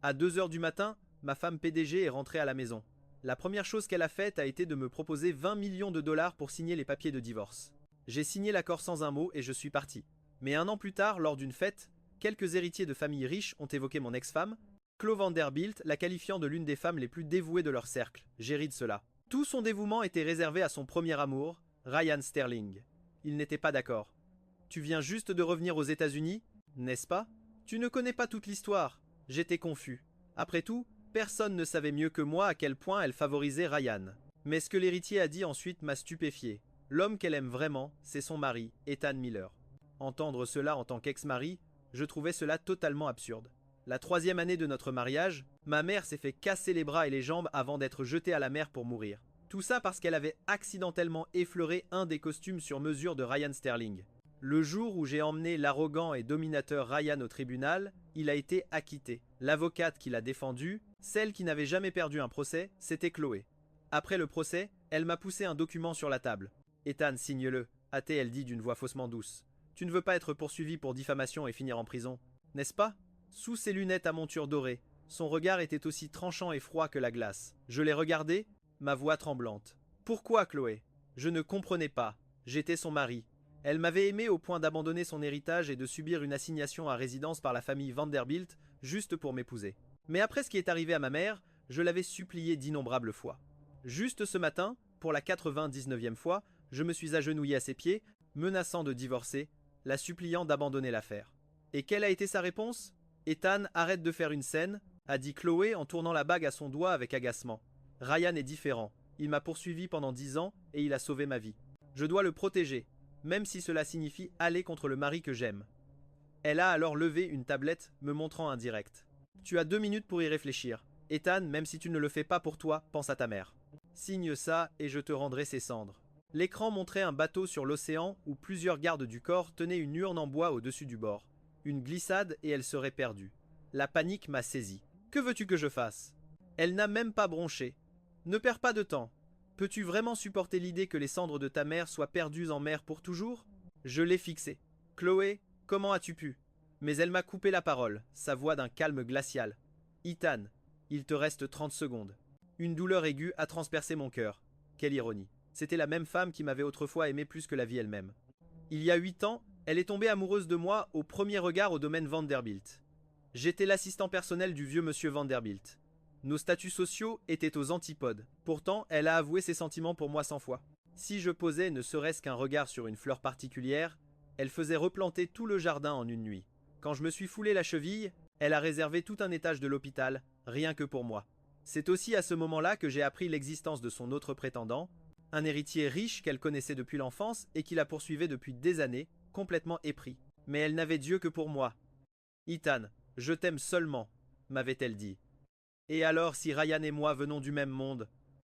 À 2 heures du matin, ma femme PDG est rentrée à la maison. La première chose qu'elle a faite a été de me proposer 20 millions de dollars pour signer les papiers de divorce. J'ai signé l'accord sans un mot et je suis parti. Mais un an plus tard, lors d'une fête, quelques héritiers de familles riches ont évoqué mon ex-femme, Chloe Vanderbilt, la qualifiant de l'une des femmes les plus dévouées de leur cercle. J'ai ri de cela. Tout son dévouement était réservé à son premier amour, Ryan Sterling. Il n'était pas d'accord. Tu viens juste de revenir aux États-Unis, n'est-ce pas? Tu ne connais pas toute l'histoire. J'étais confus. Après tout, personne ne savait mieux que moi à quel point elle favorisait Ryan. Mais ce que l'héritier a dit ensuite m'a stupéfié. L'homme qu'elle aime vraiment, c'est son mari, Ethan Miller. Entendre cela en tant qu'ex-mari, je trouvais cela totalement absurde. La 3e année de notre mariage, ma mère s'est fait casser les bras et les jambes avant d'être jetée à la mer pour mourir. Tout ça parce qu'elle avait accidentellement effleuré un des costumes sur mesure de Ryan Sterling. Le jour où j'ai emmené l'arrogant et dominateur Ryan au tribunal, il a été acquitté. L'avocate qui l'a défendu, celle qui n'avait jamais perdu un procès, c'était Chloé. Après le procès, elle m'a poussé un document sur la table. Ethan, signe-le, a-t-elle dit d'une voix faussement douce. Tu ne veux pas être poursuivi pour diffamation et finir en prison, n'est-ce pas? Sous ses lunettes à monture dorée, son regard était aussi tranchant et froid que la glace. Je l'ai regardé, ma voix tremblante. Pourquoi, Chloé? Je ne comprenais pas. J'étais son mari. Elle m'avait aimé au point d'abandonner son héritage et de subir une assignation à résidence par la famille Vanderbilt juste pour m'épouser. Mais après ce qui est arrivé à ma mère, je l'avais supplié d'innombrables fois. Juste ce matin, pour la 99e fois, je me suis agenouillé à ses pieds, menaçant de divorcer, la suppliant d'abandonner l'affaire. Et quelle a été sa réponse? Ethan, arrête de faire une scène, a dit Chloé en tournant la bague à son doigt avec agacement. Ryan est différent. Il m'a poursuivi pendant 10 ans et il a sauvé ma vie. Je dois le protéger, même si cela signifie aller contre le mari que j'aime. Elle a alors levé une tablette, me montrant un direct. Tu as 2 minutes pour y réfléchir. Ethan, même si tu ne le fais pas pour toi, pense à ta mère. Signe ça et je te rendrai ses cendres. L'écran montrait un bateau sur l'océan où plusieurs gardes du corps tenaient une urne en bois au-dessus du bord. Une glissade et elle serait perdue. La panique m'a saisi. Que veux-tu que je fasse? Elle n'a même pas bronché. Ne perds pas de temps. Peux-tu vraiment supporter l'idée que les cendres de ta mère soient perdues en mer pour toujours? Je l'ai fixée. Chloé, comment as-tu pu? Mais elle m'a coupé la parole, sa voix d'un calme glacial. Ethan, il te reste 30 secondes. Une douleur aiguë a transpercé mon cœur. Quelle ironie. C'était la même femme qui m'avait autrefois aimé plus que la vie elle-même. Il y a 8 ans, elle est tombée amoureuse de moi au premier regard au domaine Vanderbilt. J'étais l'assistant personnel du vieux monsieur Vanderbilt. Nos statuts sociaux étaient aux antipodes. Pourtant, elle a avoué ses sentiments pour moi 100 fois. Si je posais ne serait-ce qu'un regard sur une fleur particulière, elle faisait replanter tout le jardin en une nuit. Quand je me suis foulé la cheville, elle a réservé tout un étage de l'hôpital, rien que pour moi. C'est aussi à ce moment-là que j'ai appris l'existence de son autre prétendant, un héritier riche qu'elle connaissait depuis l'enfance et qui la poursuivait depuis des années, complètement épris. Mais elle n'avait Dieu que pour moi. Ethan, je t'aime seulement, m'avait-elle dit. Et alors si Ryan et moi venons du même monde?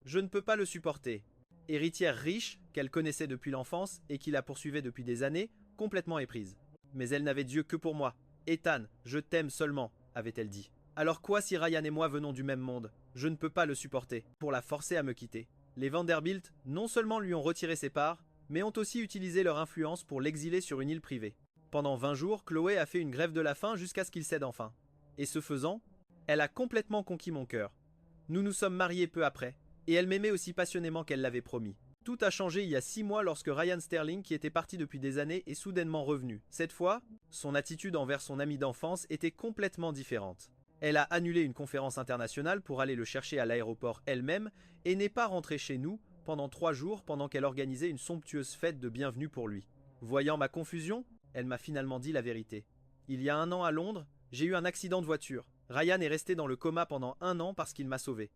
Je ne peux pas le supporter. Héritière riche, qu'elle connaissait depuis l'enfance et qui la poursuivait depuis des années, complètement éprise. Mais elle n'avait Dieu que pour moi. Ethan, je t'aime seulement, avait-elle dit. Alors quoi si Ryan et moi venons du même monde? Je ne peux pas le supporter, pour la forcer à me quitter. Les Vanderbilt non seulement lui ont retiré ses parts, mais ont aussi utilisé leur influence pour l'exiler sur une île privée. Pendant 20 jours, Chloé a fait une grève de la faim jusqu'à ce qu'il cède enfin. Et ce faisant, elle a complètement conquis mon cœur. Nous nous sommes mariés peu après, et elle m'aimait aussi passionnément qu'elle l'avait promis. Tout a changé il y a 6 mois lorsque Ryan Sterling, qui était parti depuis des années, est soudainement revenu. Cette fois, son attitude envers son ami d'enfance était complètement différente. Elle a annulé une conférence internationale pour aller le chercher à l'aéroport elle-même et n'est pas rentrée chez nous pendant 3 jours pendant qu'elle organisait une somptueuse fête de bienvenue pour lui. Voyant ma confusion, elle m'a finalement dit la vérité. Il y a 1 an à Londres, j'ai eu un accident de voiture. Ryan est resté dans le coma pendant 1 an parce qu'il m'a sauvé.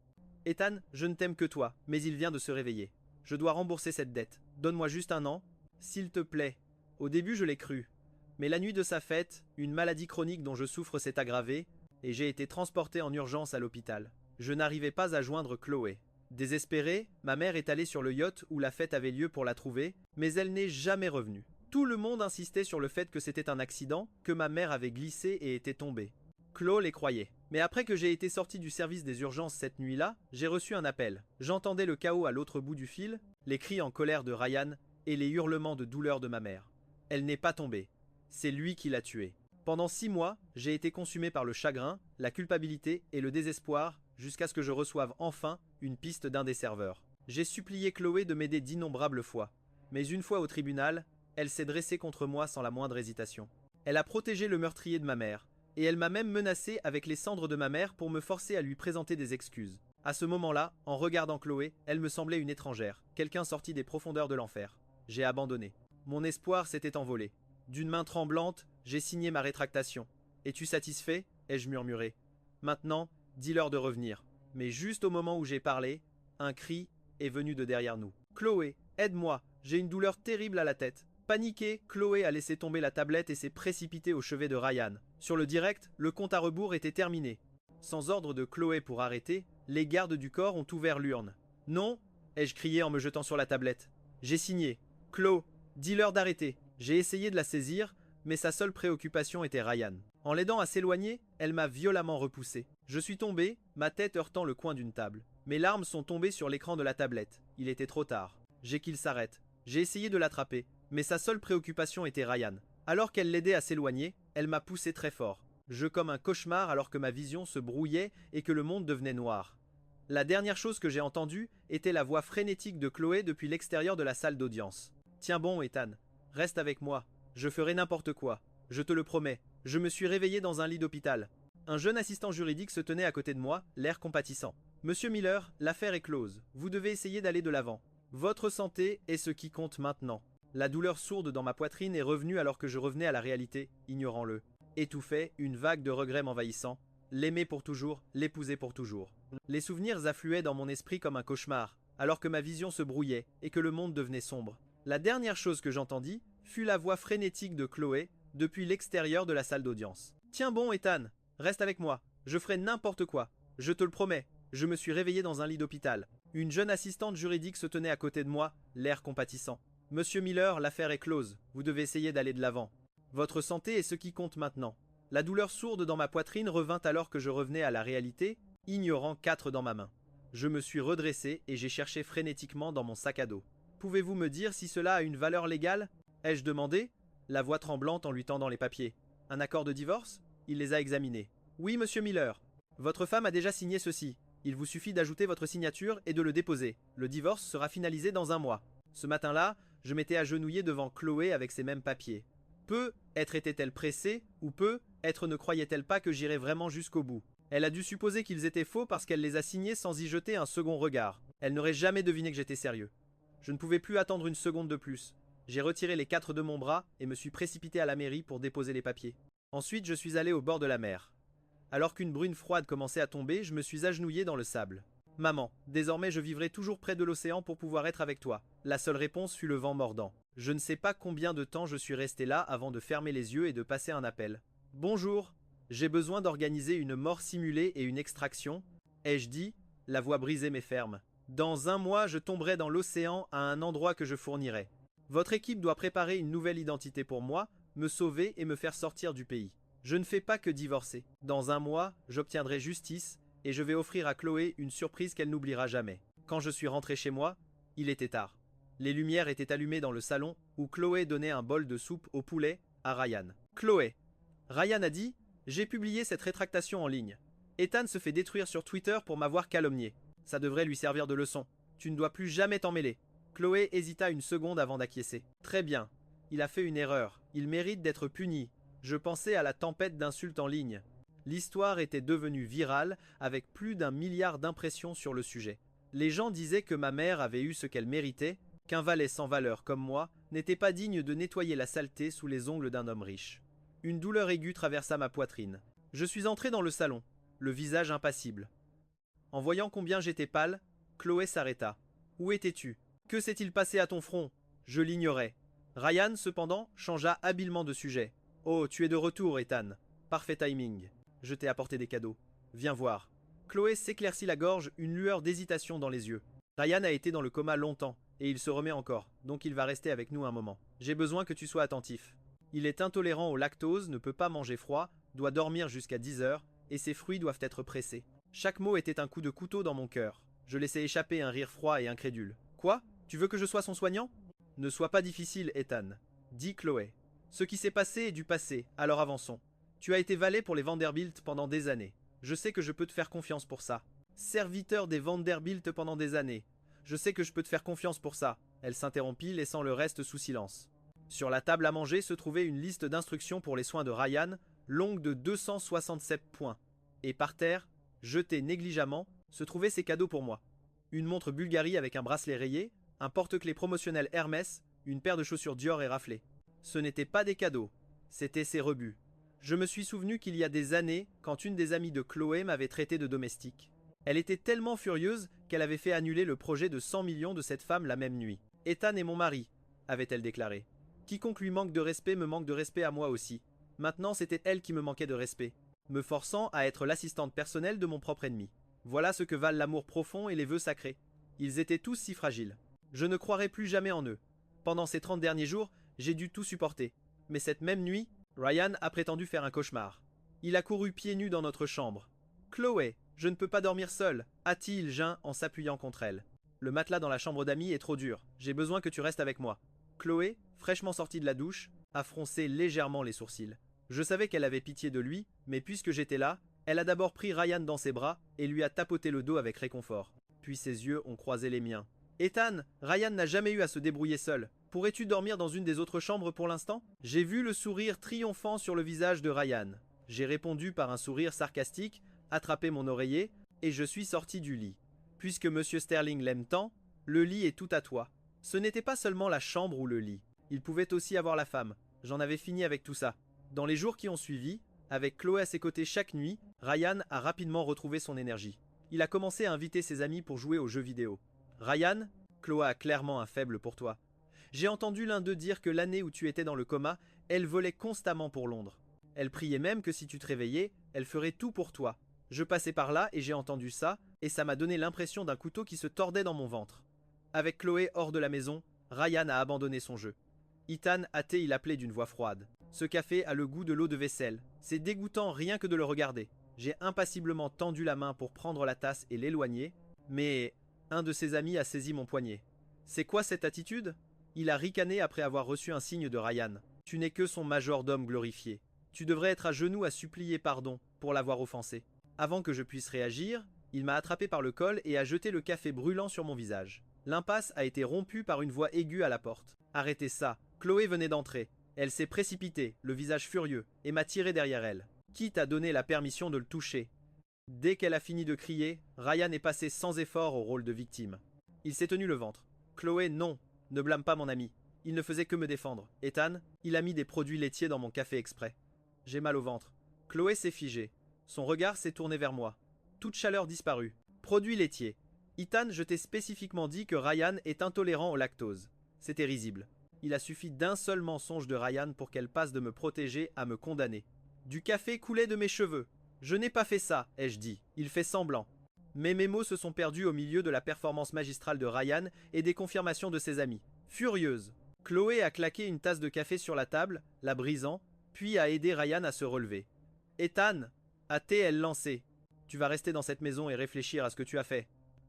Ethan, je ne t'aime que toi, mais il vient de se réveiller. Je dois rembourser cette dette. Donne-moi juste 1 an, s'il te plaît. Au début, je l'ai cru. Mais la nuit de sa fête, une maladie chronique dont je souffre s'est aggravée, et j'ai été transporté en urgence à l'hôpital. Je n'arrivais pas à joindre Chloé. Désespérée, ma mère est allée sur le yacht où la fête avait lieu pour la trouver, mais elle n'est jamais revenue. Tout le monde insistait sur le fait que c'était un accident, que ma mère avait glissé et était tombée. Chloé les croyait. Mais après que j'ai été sorti du service des urgences cette nuit-là, j'ai reçu un appel. J'entendais le chaos à l'autre bout du fil, les cris en colère de Ryan et les hurlements de douleur de ma mère. Elle n'est pas tombée. C'est lui qui l'a tuée. Pendant 6 mois, j'ai été consumé par le chagrin, la culpabilité et le désespoir, jusqu'à ce que je reçoive enfin une piste d'un des serveurs. J'ai supplié Chloé de m'aider d'innombrables fois, mais une fois au tribunal, elle s'est dressée contre moi sans la moindre hésitation. Elle a protégé le meurtrier de ma mère, et elle m'a même menacé avec les cendres de ma mère pour me forcer à lui présenter des excuses. À ce moment-là, en regardant Chloé, elle me semblait une étrangère, quelqu'un sorti des profondeurs de l'enfer. J'ai abandonné. Mon espoir s'était envolé. D'une main tremblante, j'ai signé ma rétractation. Es-tu satisfait? Ai-je murmuré. Maintenant, dis-leur de revenir. Mais juste au moment où j'ai parlé, un cri est venu de derrière nous. Chloé, aide-moi, j'ai une douleur terrible à la tête. Paniquée, Chloé a laissé tomber la tablette et s'est précipitée au chevet de Ryan. Sur le direct, le compte à rebours était terminé. Sans ordre de Chloé pour arrêter, les gardes du corps ont ouvert l'urne. Non, ai-je crié en me jetant sur la tablette. J'ai signé. Chloé, dis-leur d'arrêter. J'ai essayé de la saisir, mais sa seule préoccupation était Ryan. En l'aidant à s'éloigner, elle m'a violemment repoussé. Je suis tombé, ma tête heurtant le coin d'une table. Mes larmes sont tombées sur l'écran de la tablette. Il était trop tard. J'ai qu'il s'arrête. J'ai essayé de l'attraper, mais sa seule préoccupation était Ryan. Alors qu'elle l'aidait à s'éloigner, elle m'a poussé très fort. Je comme un cauchemar alors que ma vision se brouillait et que le monde devenait noir. La dernière chose que j'ai entendue était la voix frénétique de Chloé depuis l'extérieur de la salle d'audience. Tiens bon, Ethan, reste avec moi. Je ferai n'importe quoi. Je te le promets. Je me suis réveillé dans un lit d'hôpital. Un jeune assistant juridique se tenait à côté de moi, l'air compatissant. Monsieur Miller, l'affaire est close. Vous devez essayer d'aller de l'avant. Votre santé est ce qui compte maintenant. La douleur sourde dans ma poitrine est revenue alors que je revenais à la réalité, ignorant-le. Étouffé, une vague de regrets m'envahissant. L'aimer pour toujours, l'épouser pour toujours. Les souvenirs affluaient dans mon esprit comme un cauchemar, alors que ma vision se brouillait et que le monde devenait sombre. La dernière chose que j'entendis fut la voix frénétique de Chloé depuis l'extérieur de la salle d'audience. Tiens bon, Ethan, reste avec moi. Je ferai n'importe quoi. Je te le promets. Je me suis réveillé dans un lit d'hôpital. Une jeune assistante juridique se tenait à côté de moi, l'air compatissant. Monsieur Miller, l'affaire est close. Vous devez essayer d'aller de l'avant. Votre santé est ce qui compte maintenant. La douleur sourde dans ma poitrine revint alors que je revenais à la réalité, ignorant 4 dans ma main. Je me suis redressé et j'ai cherché frénétiquement dans mon sac à dos. Pouvez-vous me dire si cela a une valeur légale? Ai-je demandé, la voix tremblante en lui tendant les papiers. Un accord de divorce? Il les a examinés. Oui, monsieur Miller. Votre femme a déjà signé ceci. Il vous suffit d'ajouter votre signature et de le déposer. Le divorce sera finalisé dans un mois. Ce matin-là, je m'étais agenouillé devant Chloé avec ces mêmes papiers. Peut-être était-elle pressée, ou peut-être ne croyait-elle pas que j'irais vraiment jusqu'au bout. Elle a dû supposer qu'ils étaient faux parce qu'elle les a signés sans y jeter un second regard. Elle n'aurait jamais deviné que j'étais sérieux. Je ne pouvais plus attendre une seconde de plus. J'ai retiré les 4 de mon bras et me suis précipité à la mairie pour déposer les papiers. Ensuite, je suis allé au bord de la mer. Alors qu'une brune froide commençait à tomber, je me suis agenouillé dans le sable. Maman, désormais je vivrai toujours près de l'océan pour pouvoir être avec toi. La seule réponse fut le vent mordant. Je ne sais pas combien de temps je suis resté là avant de fermer les yeux et de passer un appel. Bonjour, j'ai besoin d'organiser une mort simulée et une extraction, ai-je dit, la voix brisée mais ferme. Dans un mois, je tomberai dans l'océan à un endroit que je fournirai. Votre équipe doit préparer une nouvelle identité pour moi, me sauver et me faire sortir du pays. Je ne fais pas que divorcer. Dans un mois, j'obtiendrai justice et je vais offrir à Chloé une surprise qu'elle n'oubliera jamais. Quand je suis rentré chez moi, il était tard. Les lumières étaient allumées dans le salon où Chloé donnait un bol de soupe au poulet à Ryan. Chloé. Ryan a dit « J'ai publié cette rétractation en ligne. Ethan se fait détruire sur Twitter pour m'avoir calomnié. Ça devrait lui servir de leçon. Tu ne dois plus jamais t'en mêler. » Chloé hésita une seconde avant d'acquiescer. Très bien. Il a fait une erreur. Il mérite d'être puni. Je pensais à la tempête d'insultes en ligne. L'histoire était devenue virale avec plus d'1 milliard d'impressions sur le sujet. Les gens disaient que ma mère avait eu ce qu'elle méritait, qu'un valet sans valeur comme moi n'était pas digne de nettoyer la saleté sous les ongles d'un homme riche. Une douleur aiguë traversa ma poitrine. Je suis entré dans le salon, le visage impassible. En voyant combien j'étais pâle, Chloé s'arrêta. Où étais-tu? Que s'est-il passé à ton front? Je l'ignorais. Ryan, cependant, changea habilement de sujet. Oh, tu es de retour, Ethan. Parfait timing. Je t'ai apporté des cadeaux. Viens voir. Chloé s'éclaircit la gorge, une lueur d'hésitation dans les yeux. Ryan a été dans le coma longtemps, et il se remet encore, donc il va rester avec nous un moment. J'ai besoin que tu sois attentif. Il est intolérant au lactose, ne peut pas manger froid, doit dormir jusqu'à 10 heures, et ses fruits doivent être pressés. Chaque mot était un coup de couteau dans mon cœur. Je laissais échapper un rire froid et incrédule. Quoi? Tu veux que je sois son soignant? Ne sois pas difficile, Ethan, dit Chloé. Ce qui s'est passé est du passé, alors avançons. Tu as été valet pour les Vanderbilt pendant des années. Je sais que je peux te faire confiance pour ça. Serviteur des Vanderbilt pendant des années. Je sais que je peux te faire confiance pour ça. Elle s'interrompit, laissant le reste sous silence. Sur la table à manger se trouvait une liste d'instructions pour les soins de Ryan, longue de 267 points. Et par terre, jeté négligemment, se trouvaient ses cadeaux pour moi. Une montre Bulgari avec un bracelet rayé, un porte-clés promotionnel Hermès, une paire de chaussures Dior et raflées. Ce n'étaient pas des cadeaux, c'étaient ses rebuts. Je me suis souvenu qu'il y a des années, quand une des amies de Chloé m'avait traité de domestique. Elle était tellement furieuse qu'elle avait fait annuler le projet de 100 millions de cette femme la même nuit. Ethan est mon mari, avait-elle déclaré. Quiconque lui manque de respect me manque de respect à moi aussi. Maintenant, c'était elle qui me manquait de respect, me forçant à être l'assistante personnelle de mon propre ennemi. Voilà ce que valent l'amour profond et les vœux sacrés. Ils étaient tous si fragiles. Je ne croirai plus jamais en eux. Pendant ces 30 derniers jours, j'ai dû tout supporter. Mais cette même nuit, Ryan a prétendu faire un cauchemar. Il a couru pieds nus dans notre chambre. Chloé, je ne peux pas dormir seul, a-t-il geint en s'appuyant contre elle. Le matelas dans la chambre d'amis est trop dur. J'ai besoin que tu restes avec moi. Chloé, fraîchement sortie de la douche, a froncé légèrement les sourcils. Je savais qu'elle avait pitié de lui, mais puisque j'étais là, elle a d'abord pris Ryan dans ses bras et lui a tapoté le dos avec réconfort. Puis ses yeux ont croisé les miens. Ethan, Ryan n'a jamais eu à se débrouiller seul. Pourrais-tu dormir dans une des autres chambres pour l'instant? J'ai vu le sourire triomphant sur le visage de Ryan. J'ai répondu par un sourire sarcastique, attrapé mon oreiller, et je suis sorti du lit. Puisque Monsieur Sterling l'aime tant, le lit est tout à toi. Ce n'était pas seulement la chambre ou le lit. Il pouvait aussi avoir la femme. J'en avais fini avec tout ça. Dans les jours qui ont suivi, avec Chloé à ses côtés chaque nuit, Ryan a rapidement retrouvé son énergie. Il a commencé à inviter ses amis pour jouer aux jeux vidéo. Ryan, Chloé a clairement un faible pour toi. J'ai entendu l'un d'eux dire que l'année où tu étais dans le coma, elle volait constamment pour Londres. Elle priait même que si tu te réveillais, elle ferait tout pour toi. Je passais par là et j'ai entendu ça, et ça m'a donné l'impression d'un couteau qui se tordait dans mon ventre. Avec Chloé hors de la maison, Ryan a abandonné son jeu. Ethan hâté il appelait d'une voix froide. Ce café a le goût de l'eau de vaisselle. C'est dégoûtant rien que de le regarder. J'ai impassiblement tendu la main pour prendre la tasse et l'éloigner, mais un de ses amis a saisi mon poignet. C'est quoi cette attitude? Il a ricané après avoir reçu un signe de Ryan. Tu n'es que son majordome glorifié. Tu devrais être à genoux à supplier pardon pour l'avoir offensé. Avant que je puisse réagir, il m'a attrapé par le col et a jeté le café brûlant sur mon visage. L'impasse a été rompue par une voix aiguë à la porte. Arrêtez ça. Chloé venait d'entrer. Elle s'est précipitée, le visage furieux, et m'a tiré derrière elle. Qui t'a donné la permission de le toucher? Dès qu'elle a fini de crier, Ryan est passé sans effort au rôle de victime. Il s'est tenu le ventre. Chloé, non. Ne blâme pas mon ami. Il ne faisait que me défendre. Ethan, il a mis des produits laitiers dans mon café exprès. J'ai mal au ventre. Chloé s'est figée. Son regard s'est tourné vers moi. Toute chaleur disparue. Produits laitiers. Ethan, je t'ai spécifiquement dit que Ryan est intolérant au lactose. C'était risible. Il a suffi d'un seul mensonge de Ryan pour qu'elle passe de me protéger à me condamner. Du café coulait de mes cheveux. Je n'ai pas fait ça, ai-je dit. Il fait semblant. Mais mes mots se sont perdus au milieu de la performance magistrale de Ryan et des confirmations de ses amis. Furieuse, Chloé a claqué une tasse de café sur la table, la brisant, puis a aidé Ryan à se relever. Ethan, a-t-elle lancé. Tu vas rester dans cette maison et réfléchir à ce que tu as fait.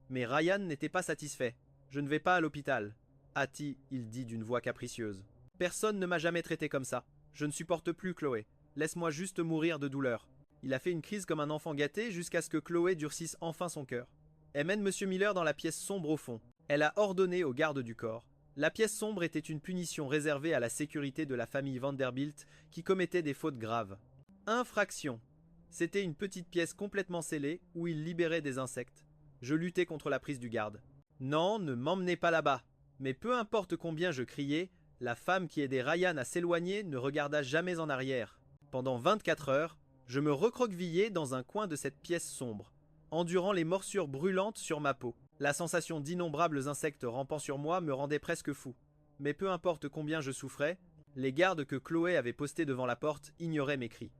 Mais Ryan n'était pas satisfait. Je ne vais pas à l'hôpital. A-t-il dit d'une voix capricieuse. Personne ne m'a jamais traité comme ça. Je ne supporte plus Chloé. Laisse-moi juste mourir de douleur. Il a fait une crise comme un enfant gâté jusqu'à ce que Chloé durcisse enfin son cœur. Elle mène M. Miller dans la pièce sombre au fond. Elle a ordonné aux gardes du corps. La pièce sombre était une punition réservée à la sécurité de la famille Vanderbilt qui commettait des fautes graves. Infraction. C'était une petite pièce complètement scellée où il libérait des insectes. Je luttais contre la prise du garde. Non, ne m'emmenez pas là-bas. Mais peu importe combien je criais, la femme qui aidait Ryan à s'éloigner ne regarda jamais en arrière. Pendant 24 heures, je me recroquevillais dans un coin de cette pièce sombre, endurant les morsures brûlantes sur ma peau. La sensation d'innombrables insectes rampant sur moi me rendait presque fou. Mais peu importe combien je souffrais, les gardes que Chloé avait postés devant la porte ignoraient mes cris.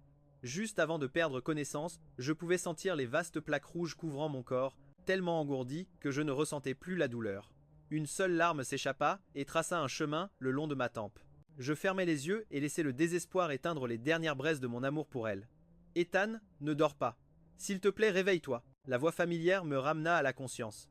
Juste avant de perdre connaissance, je pouvais sentir les vastes plaques rouges couvrant mon corps, tellement engourdis que je ne ressentais plus la douleur. Une seule larme s'échappa et traça un chemin le long de ma tempe. Je fermai les yeux et laissai le désespoir éteindre les dernières braises de mon amour pour elle. Ethan, ne dors pas. S'il te plaît, réveille-toi. La voix familière me ramena à la conscience.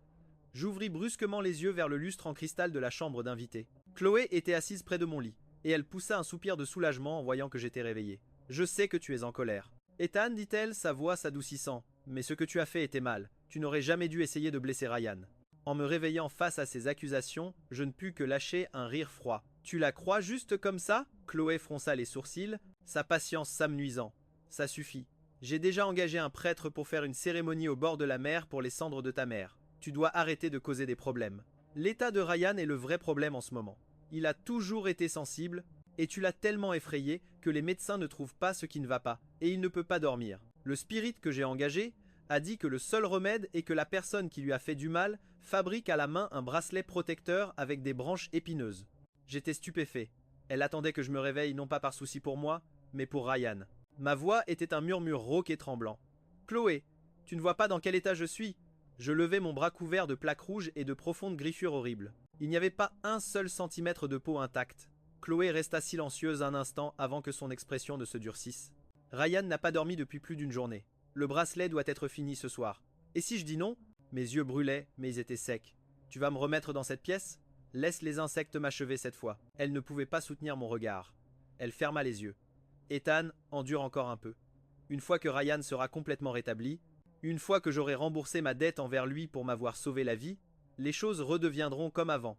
J'ouvris brusquement les yeux vers le lustre en cristal de la chambre d'invité. Chloé était assise près de mon lit, et elle poussa un soupir de soulagement en voyant que j'étais réveillé. Je sais que tu es en colère. Ethan, dit-elle, sa voix s'adoucissant, mais ce que tu as fait était mal. Tu n'aurais jamais dû essayer de blesser Ryan. En me réveillant face à ces accusations, je ne pus que lâcher un rire froid. Tu la crois juste comme ça? Chloé fronça les sourcils, sa patience s'amenuisant. Ça suffit. J'ai déjà engagé un prêtre pour faire une cérémonie au bord de la mer pour les cendres de ta mère. Tu dois arrêter de causer des problèmes. L'état de Ryan est le vrai problème en ce moment. Il a toujours été sensible, et tu l'as tellement effrayé que les médecins ne trouvent pas ce qui ne va pas, et il ne peut pas dormir. Le spirit que j'ai engagé a dit que le seul remède est que la personne qui lui a fait du mal fabrique à la main un bracelet protecteur avec des branches épineuses. J'étais stupéfait. Elle attendait que je me réveille non pas par souci pour moi, mais pour Ryan. Ma voix était un murmure rauque et tremblant. Chloé, tu ne vois pas dans quel état je suis? Je levai mon bras couvert de plaques rouges et de profondes griffures horribles. Il n'y avait pas un seul centimètre de peau intacte. Chloé resta silencieuse un instant avant que son expression ne se durcisse. Ryan n'a pas dormi depuis plus d'une journée. Le bracelet doit être fini ce soir. Et si je dis non? Mes yeux brûlaient, mais ils étaient secs. Tu vas me remettre dans cette pièce? Laisse les insectes m'achever cette fois. Elle ne pouvait pas soutenir mon regard. Elle ferma les yeux. Ethan, endure encore un peu. Une fois que Ryan sera complètement rétabli, une fois que j'aurai remboursé ma dette envers lui pour m'avoir sauvé la vie, les choses redeviendront comme avant.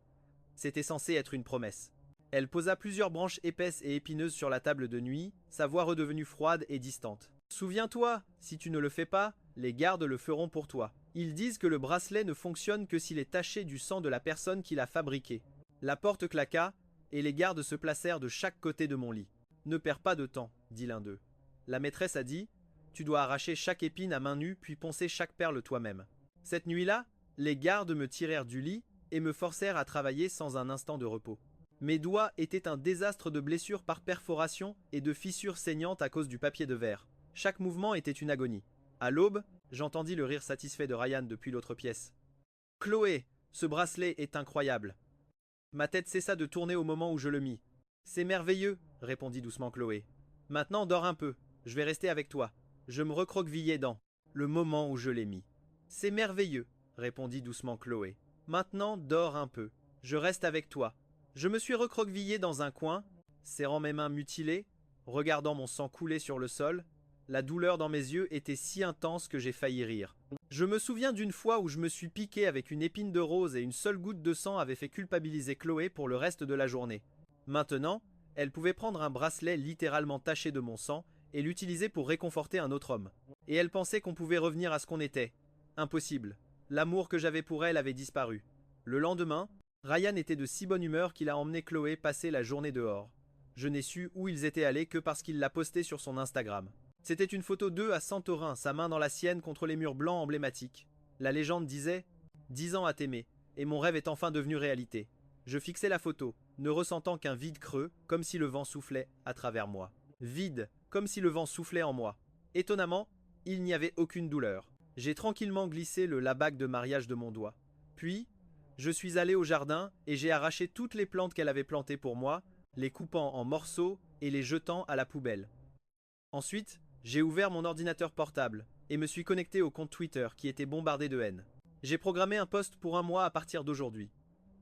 C'était censé être une promesse. Elle posa plusieurs branches épaisses et épineuses sur la table de nuit, sa voix redevenue froide et distante. Souviens-toi, si tu ne le fais pas, les gardes le feront pour toi. Ils disent que le bracelet ne fonctionne que s'il est taché du sang de la personne qui l'a fabriqué. La porte claqua, et les gardes se placèrent de chaque côté de mon lit. Ne perds pas de temps, dit l'un d'eux. La maîtresse a dit, tu dois arracher chaque épine à main nue puis poncer chaque perle toi-même. Cette nuit-là, les gardes me tirèrent du lit et me forcèrent à travailler sans un instant de repos. Mes doigts étaient un désastre de blessures par perforation et de fissures saignantes à cause du papier de verre. Chaque mouvement était une agonie. À l'aube, j'entendis le rire satisfait de Ryan depuis l'autre pièce. Chloé, ce bracelet est incroyable. Ma tête cessa de tourner au moment où je le mis. C'est merveilleux, répondit doucement Chloé. Maintenant dors un peu, je vais rester avec toi. Je me recroquevillai dans le moment où je l'ai mis. C'est merveilleux, répondit doucement Chloé. Maintenant dors un peu, je reste avec toi. Je me suis recroquevillé dans un coin, serrant mes mains mutilées, regardant mon sang couler sur le sol. La douleur dans mes yeux était si intense que j'ai failli rire. Je me souviens d'une fois où je me suis piqué avec une épine de rose et une seule goutte de sang avait fait culpabiliser Chloé pour le reste de la journée. Maintenant, elle pouvait prendre un bracelet littéralement taché de mon sang et l'utiliser pour réconforter un autre homme. Et elle pensait qu'on pouvait revenir à ce qu'on était. Impossible. L'amour que j'avais pour elle avait disparu. Le lendemain, Ryan était de si bonne humeur qu'il a emmené Chloé passer la journée dehors. Je n'ai su où ils étaient allés que parce qu'il l'a posté sur son Instagram. C'était une photo d'eux à Santorin, sa main dans la sienne contre les murs blancs emblématiques. La légende disait « 10 ans à t'aimer, et mon rêve est enfin devenu réalité ». Je fixais la photo, ne ressentant qu'un vide creux, comme si le vent soufflait à travers moi. Vide, comme si le vent soufflait en moi. Étonnamment, il n'y avait aucune douleur. J'ai tranquillement glissé le la-bague de mariage de mon doigt. Puis, je suis allé au jardin et j'ai arraché toutes les plantes qu'elle avait plantées pour moi, les coupant en morceaux et les jetant à la poubelle. Ensuite, j'ai ouvert mon ordinateur portable et me suis connecté au compte Twitter qui était bombardé de haine. J'ai programmé un post pour un mois à partir d'aujourd'hui.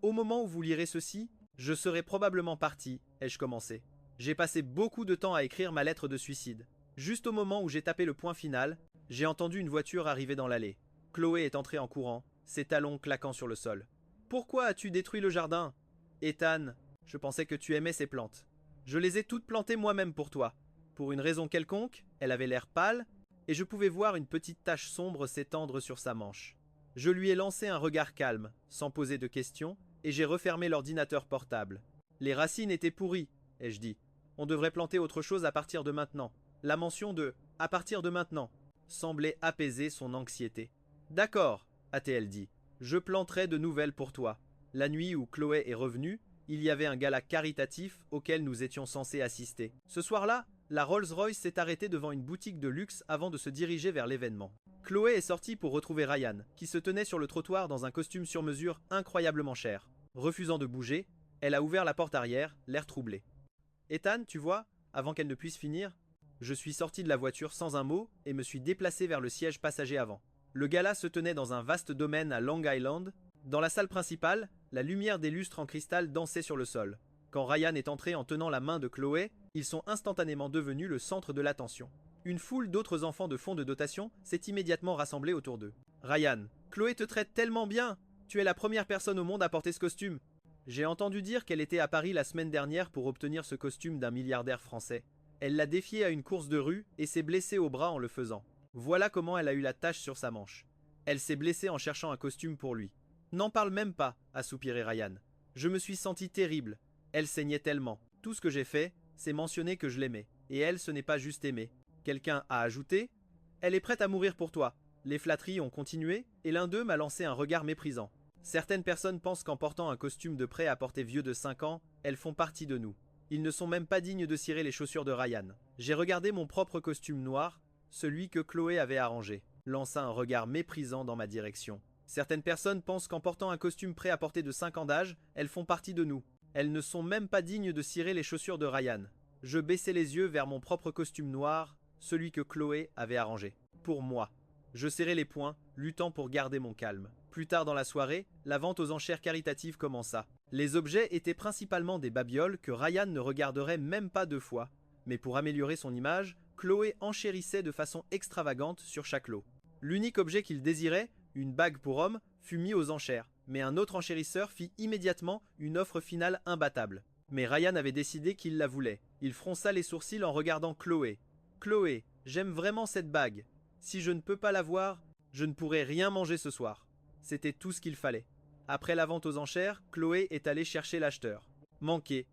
Au moment où vous lirez ceci, je serai probablement parti, ai-je commencé. J'ai passé beaucoup de temps à écrire ma lettre de suicide. Juste au moment où j'ai tapé le point final, j'ai entendu une voiture arriver dans l'allée. Chloé est entrée en courant, ses talons claquant sur le sol. « Pourquoi as-tu détruit le jardin ?»« Ethan, je pensais que tu aimais ces plantes. Je les ai toutes plantées moi-même pour toi. » Pour une raison quelconque, elle avait l'air pâle, et je pouvais voir une petite tache sombre s'étendre sur sa manche. Je lui ai lancé un regard calme, sans poser de questions, et j'ai refermé l'ordinateur portable. Les racines étaient pourries, ai-je dit. On devrait planter autre chose à partir de maintenant. La mention de « à partir de maintenant » semblait apaiser son anxiété. D'accord, a-t-elle dit. Je planterai de nouvelles pour toi. La nuit où Chloé est revenue, il y avait un gala caritatif auquel nous étions censés assister. Ce soir-là, la Rolls-Royce s'est arrêtée devant une boutique de luxe avant de se diriger vers l'événement. Chloé est sortie pour retrouver Ryan, qui se tenait sur le trottoir dans un costume sur mesure incroyablement cher. Refusant de bouger, elle a ouvert la porte arrière, l'air troublé. « Ethan, tu vois, avant qu'elle ne puisse finir, je suis sorti de la voiture sans un mot et me suis déplacé vers le siège passager avant. Le gala se tenait dans un vaste domaine à Long Island. Dans la salle principale, la lumière des lustres en cristal dansait sur le sol. Quand Ryan est entré en tenant la main de Chloé, Ils sont instantanément devenus le centre de l'attention. Une foule d'autres enfants de fonds de dotation s'est immédiatement rassemblée autour d'eux. Ryan, Chloé te traite tellement bien! Tu es la première personne au monde à porter ce costume. J'ai entendu dire qu'elle était à Paris la semaine dernière pour obtenir ce costume d'un milliardaire français. Elle l'a défié à une course de rue et s'est blessée au bras en le faisant. Voilà comment elle a eu la tache sur sa manche. Elle s'est blessée en cherchant un costume pour lui. N'en parle même pas, a soupiré Ryan. Je me suis senti terrible. Elle saignait tellement. Tout ce que j'ai fait, c'est mentionner que je l'aimais. Et elle, ce n'est pas juste aimer. Quelqu'un a ajouté « Elle est prête à mourir pour toi ». Les flatteries ont continué et l'un d'eux m'a lancé un regard méprisant. Certaines personnes pensent qu'en portant un costume de prêt à porter vieux de 5 ans, elles font partie de nous. Ils ne sont même pas dignes de cirer les chaussures de Ryan. J'ai regardé mon propre costume noir, celui que Chloé avait arrangé, lança un regard méprisant dans ma direction. Certaines personnes pensent qu'en portant un costume prêt à porter de 5 ans d'âge, elles font partie de nous. Elles ne sont même pas dignes de cirer les chaussures de Ryan. Je baissai les yeux vers mon propre costume noir, celui que Chloé avait arrangé. Pour moi. Je serrai les poings, luttant pour garder mon calme. Plus tard dans la soirée, la vente aux enchères caritatives commença. Les objets étaient principalement des babioles que Ryan ne regarderait même pas 2 fois. Mais pour améliorer son image, Chloé enchérissait de façon extravagante sur chaque lot. L'unique objet qu'il désirait, une bague pour homme, fut mis aux enchères. Mais un autre enchérisseur fit immédiatement une offre finale imbattable. Mais Ryan avait décidé qu'il la voulait. Il fronça les sourcils en regardant Chloé. « Chloé, j'aime vraiment cette bague. Si je ne peux pas l'avoir, je ne pourrai rien manger ce soir. » C'était tout ce qu'il fallait. Après la vente aux enchères, Chloé est allée chercher l'acheteur. Manqué.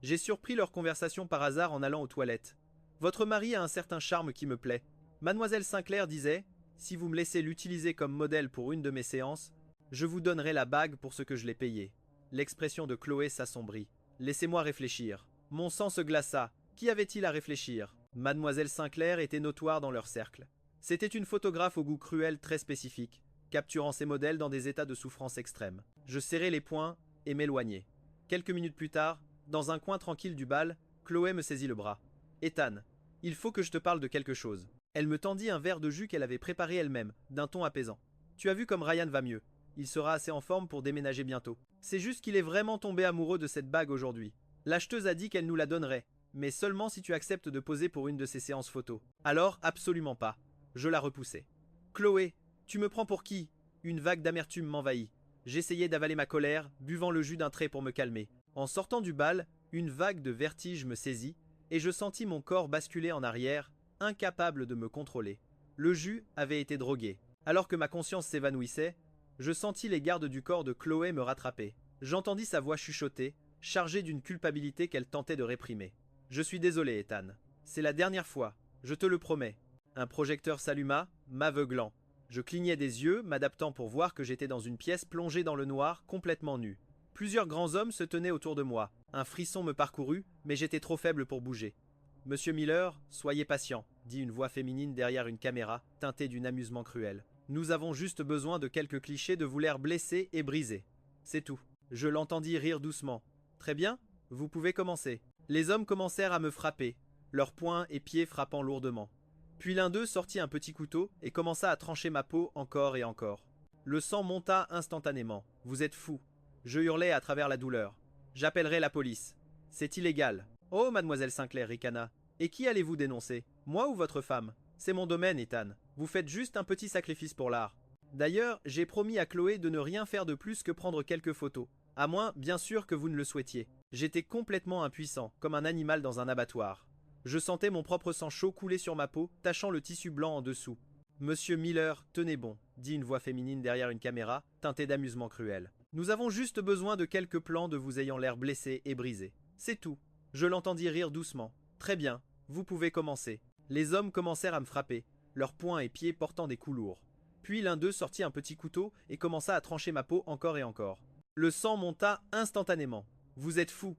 J'ai surpris leur conversation par hasard en allant aux toilettes. Votre mari a un certain charme qui me plaît. Mademoiselle Sinclair disait, si vous me laissez l'utiliser comme modèle pour une de mes séances, je vous donnerai la bague pour ce que je l'ai payé. L'expression de Chloé s'assombrit. Laissez-moi réfléchir. Mon sang se glaça. Qui avait-il à réfléchir? Mademoiselle Sinclair était notoire dans leur cercle. C'était une photographe au goût cruel très spécifique, capturant ses modèles dans des états de souffrance extrême. Je serrai les poings et m'éloignai. Quelques minutes plus tard, dans un coin tranquille du bal, Chloé me saisit le bras. « Ethan, il faut que je te parle de quelque chose. » Elle me tendit un verre de jus qu'elle avait préparé elle-même, d'un ton apaisant. « Tu as vu comme Ryan va mieux. Il sera assez en forme pour déménager bientôt. C'est juste qu'il est vraiment tombé amoureux de cette bague aujourd'hui. L'acheteuse a dit qu'elle nous la donnerait, mais seulement si tu acceptes de poser pour une de ses séances photos. Alors, absolument pas. » Je la repoussai. « Chloé, tu me prends pour qui ?» Une vague d'amertume m'envahit. J'essayais d'avaler ma colère, buvant le jus d'un trait pour me calmer. En sortant du bal, une vague de vertige me saisit, et je sentis mon corps basculer en arrière, incapable de me contrôler. Le jus avait été drogué. Alors que ma conscience s'évanouissait, je sentis les gardes du corps de Chloé me rattraper. J'entendis sa voix chuchoter, chargée d'une culpabilité qu'elle tentait de réprimer. « Je suis désolé, Ethan. C'est la dernière fois, je te le promets. » Un projecteur s'alluma, m'aveuglant. Je clignai des yeux, m'adaptant pour voir que j'étais dans une pièce plongée dans le noir, complètement nue. Plusieurs grands hommes se tenaient autour de moi. Un frisson me parcourut, mais j'étais trop faible pour bouger. « Monsieur Miller, soyez patient, » dit une voix féminine derrière une caméra, teintée d'un amusement cruel. « Nous avons juste besoin de quelques clichés de vous l'air blessé et brisé. C'est tout. » Je l'entendis rire doucement. « Très bien, vous pouvez commencer. » Les hommes commencèrent à me frapper, leurs poings et pieds frappant lourdement. Puis l'un d'eux sortit un petit couteau et commença à trancher ma peau encore et encore. Le sang monta instantanément. « Vous êtes fou !» Je hurlai à travers la douleur. « J'appellerai la police. C'est illégal. »« Oh, mademoiselle Sinclair ricana. Et qui allez-vous dénoncer? Moi ou votre femme? C'est mon domaine, Ethan. Vous faites juste un petit sacrifice pour l'art. D'ailleurs, j'ai promis à Chloé de ne rien faire de plus que prendre quelques photos. À moins, bien sûr, que vous ne le souhaitiez. J'étais complètement impuissant, comme un animal dans un abattoir. Je sentais mon propre sang chaud couler sur ma peau, tachant le tissu blanc en dessous. « Monsieur Miller, tenez bon, » dit une voix féminine derrière une caméra, teintée d'amusement cruel. « Nous avons juste besoin de quelques plans de vous ayant l'air blessé et brisé. C'est tout. » Je l'entendis rire doucement. « Très bien, vous pouvez commencer. » Les hommes commencèrent à me frapper, leurs poings et pieds portant des coups lourds. Puis l'un d'eux sortit un petit couteau et commença à trancher ma peau encore et encore. Le sang monta instantanément. « Vous êtes fou !»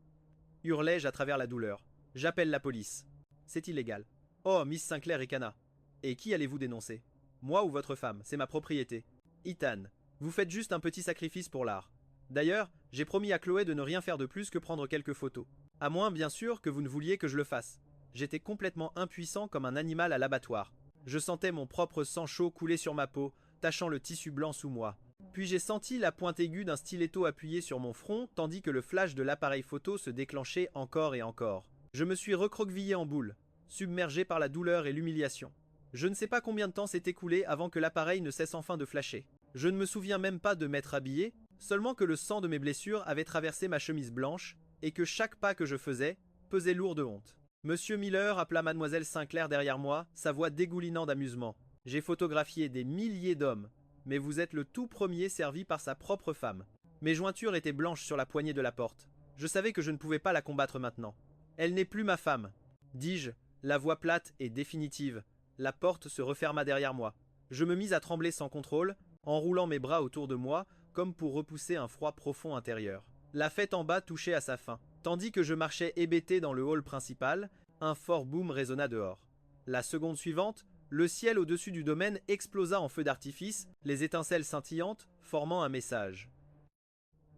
hurlai-je à travers la douleur. « J'appelle la police. » C'est illégal. « Oh, Miss Sinclair ricana. Et qui allez-vous dénoncer? Moi ou votre femme? C'est ma propriété. »« Ethan, vous faites juste un petit sacrifice pour l'art. D'ailleurs, j'ai promis à Chloé de ne rien faire de plus que prendre quelques photos. À moins, bien sûr, que vous ne vouliez que je le fasse. » J'étais complètement impuissant comme un animal à l'abattoir. Je sentais mon propre sang chaud couler sur ma peau, tachant le tissu blanc sous moi. Puis j'ai senti la pointe aiguë d'un stiletto appuyé sur mon front, tandis que le flash de l'appareil photo se déclenchait encore et encore. Je me suis recroquevillé en boule, submergé par la douleur et l'humiliation. Je ne sais pas combien de temps s'est écoulé avant que l'appareil ne cesse enfin de flasher. Je ne me souviens même pas de m'être habillé, seulement que le sang de mes blessures avait traversé ma chemise blanche et que chaque pas que je faisais pesait lourd de honte. Monsieur Miller appela mademoiselle Sinclair derrière moi, sa voix dégoulinant d'amusement. J'ai photographié des milliers d'hommes, mais vous êtes le tout premier servi par sa propre femme. Mes jointures étaient blanches sur la poignée de la porte. Je savais que je ne pouvais pas la combattre maintenant. Elle n'est plus ma femme, dis-je, la voix plate et définitive. La porte se referma derrière moi. Je me mis à trembler sans contrôle, enroulant mes bras autour de moi, comme pour repousser un froid profond intérieur. La fête en bas touchait à sa fin. Tandis que je marchais hébété dans le hall principal, un fort boom résonna dehors. La seconde suivante, le ciel au-dessus du domaine explosa en feux d'artifice, les étincelles scintillantes formant un message.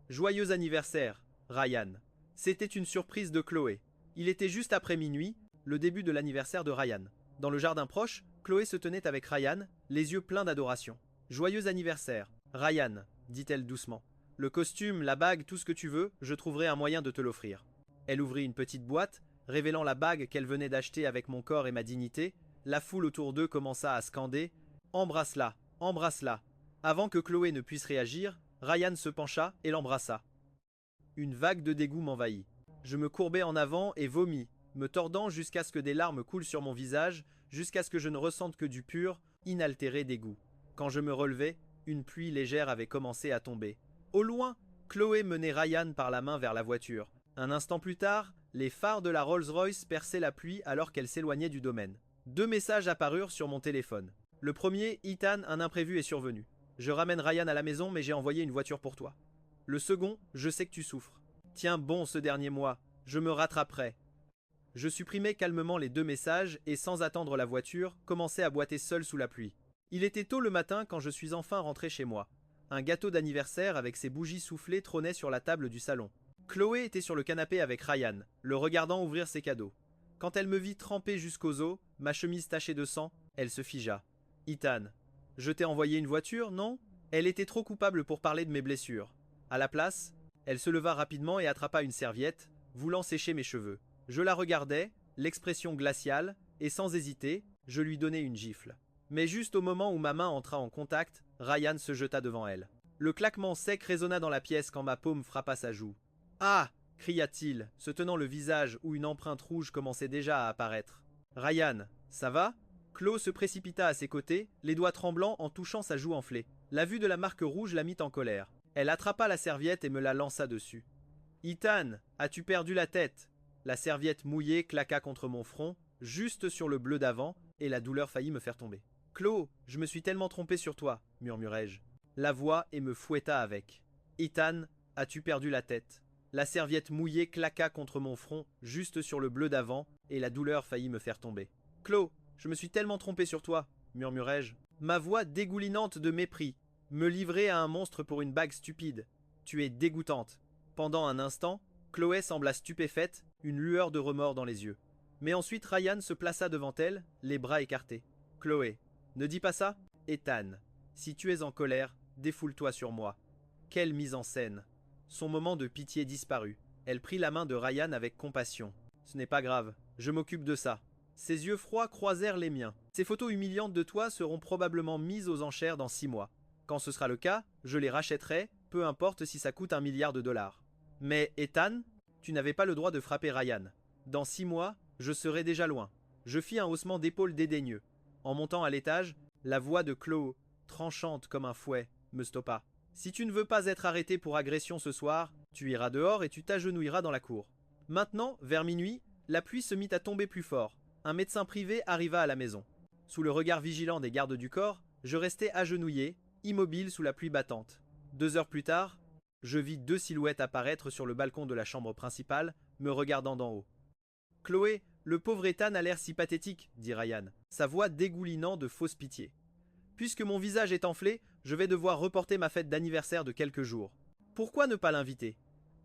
Joyeux anniversaire, Ryan. C'était une surprise de Chloé. Il était juste après minuit, le début de l'anniversaire de Ryan. Dans le jardin proche, Chloé se tenait avec Ryan, les yeux pleins d'adoration. Joyeux anniversaire, Ryan, dit-elle doucement. Le costume, la bague, tout ce que tu veux, je trouverai un moyen de te l'offrir. Elle ouvrit une petite boîte, révélant la bague qu'elle venait d'acheter avec mon corps et ma dignité. La foule autour d'eux commença à scander « Embrasse-la, embrasse-la ». Avant que Chloé ne puisse réagir, Ryan se pencha et l'embrassa. Une vague de dégoût m'envahit. Je me courbai en avant et vomis, me tordant jusqu'à ce que des larmes coulent sur mon visage, jusqu'à ce que je ne ressente que du pur, inaltéré dégoût. Quand je me relevai, une pluie légère avait commencé à tomber. Au loin, Chloé menait Ryan par la main vers la voiture. Un instant plus tard, les phares de la Rolls-Royce perçaient la pluie alors qu'elle s'éloignait du domaine. 2 messages apparurent sur mon téléphone. Le premier, Ethan, un imprévu est survenu. Je ramène Ryan à la maison mais j'ai envoyé une voiture pour toi. Le second, je sais que tu souffres. Tiens bon ce dernier mois, je me rattraperai. Je supprimai calmement les 2 messages et sans attendre la voiture, commençai à boiter seul sous la pluie. Il était tôt le matin quand je suis enfin rentré chez moi. Un gâteau d'anniversaire avec ses bougies soufflées trônait sur la table du salon. Chloé était sur le canapé avec Ryan, le regardant ouvrir ses cadeaux. Quand elle me vit trempé jusqu'aux os, ma chemise tachée de sang, elle se figea. « Ethan, je t'ai envoyé une voiture, non ?» Elle était trop coupable pour parler de mes blessures. À la place, elle se leva rapidement et attrapa une serviette, voulant sécher mes cheveux. Je la regardais, l'expression glaciale, et sans hésiter, je lui donnai une gifle. Mais juste au moment où ma main entra en contact, Ryan se jeta devant elle. Le claquement sec résonna dans la pièce quand ma paume frappa sa joue. « Ah !» cria-t-il, se tenant le visage où une empreinte rouge commençait déjà à apparaître. « Ryan, ça va ?» Chloé se précipita à ses côtés, les doigts tremblants en touchant sa joue enflée. La vue de la marque rouge la mit en colère. Elle attrapa la serviette et me la lança dessus. « Ethan, as-tu perdu la tête ?» La serviette mouillée claqua contre mon front, juste sur le bleu d'avant, et la douleur faillit me faire tomber. « Chloé, je me suis tellement trompé sur toi, murmurai-je. La voix et me fouetta avec. « Ethan, as-tu perdu la tête ?» La serviette mouillée claqua contre mon front, juste sur le bleu d'avant, et la douleur faillit me faire tomber. « Chloé, je me suis tellement trompé sur toi, murmurai-je. Ma voix dégoulinante de mépris, me livrer à un monstre pour une bague stupide. Tu es dégoûtante. Pendant un instant, Chloé sembla stupéfaite, une lueur de remords dans les yeux. Mais ensuite Ryan se plaça devant elle, les bras écartés. « Chloé, ne dis pas ça, Ethan. Si tu es en colère, défoule-toi sur moi. » Quelle mise en scène. Son moment de pitié disparut. Elle prit la main de Ryan avec compassion. « Ce n'est pas grave, je m'occupe de ça. » Ses yeux froids croisèrent les miens. « Ces photos humiliantes de toi seront probablement mises aux enchères dans 6 mois. Quand ce sera le cas, je les rachèterai, peu importe si ça coûte $1 milliard. Mais, Ethan, tu n'avais pas le droit de frapper Ryan. Dans 6 mois, je serai déjà loin. » Je fis un haussement d'épaule dédaigneux. En montant à l'étage, la voix de Chloé, tranchante comme un fouet, me stoppa. « Si tu ne veux pas être arrêté pour agression ce soir, tu iras dehors et tu t'agenouilleras dans la cour. » Maintenant, vers minuit, la pluie se mit à tomber plus fort. Un médecin privé arriva à la maison. Sous le regard vigilant des gardes du corps, je restai agenouillé, immobile sous la pluie battante. 2 heures plus tard, je vis 2 silhouettes apparaître sur le balcon de la chambre principale, me regardant d'en haut. « Chloé, le pauvre Ethan a l'air si pathétique, » dit Ryan, sa voix dégoulinant de fausse pitié. « Puisque mon visage est enflé, je vais devoir reporter ma fête d'anniversaire de quelques jours. Pourquoi ne pas l'inviter?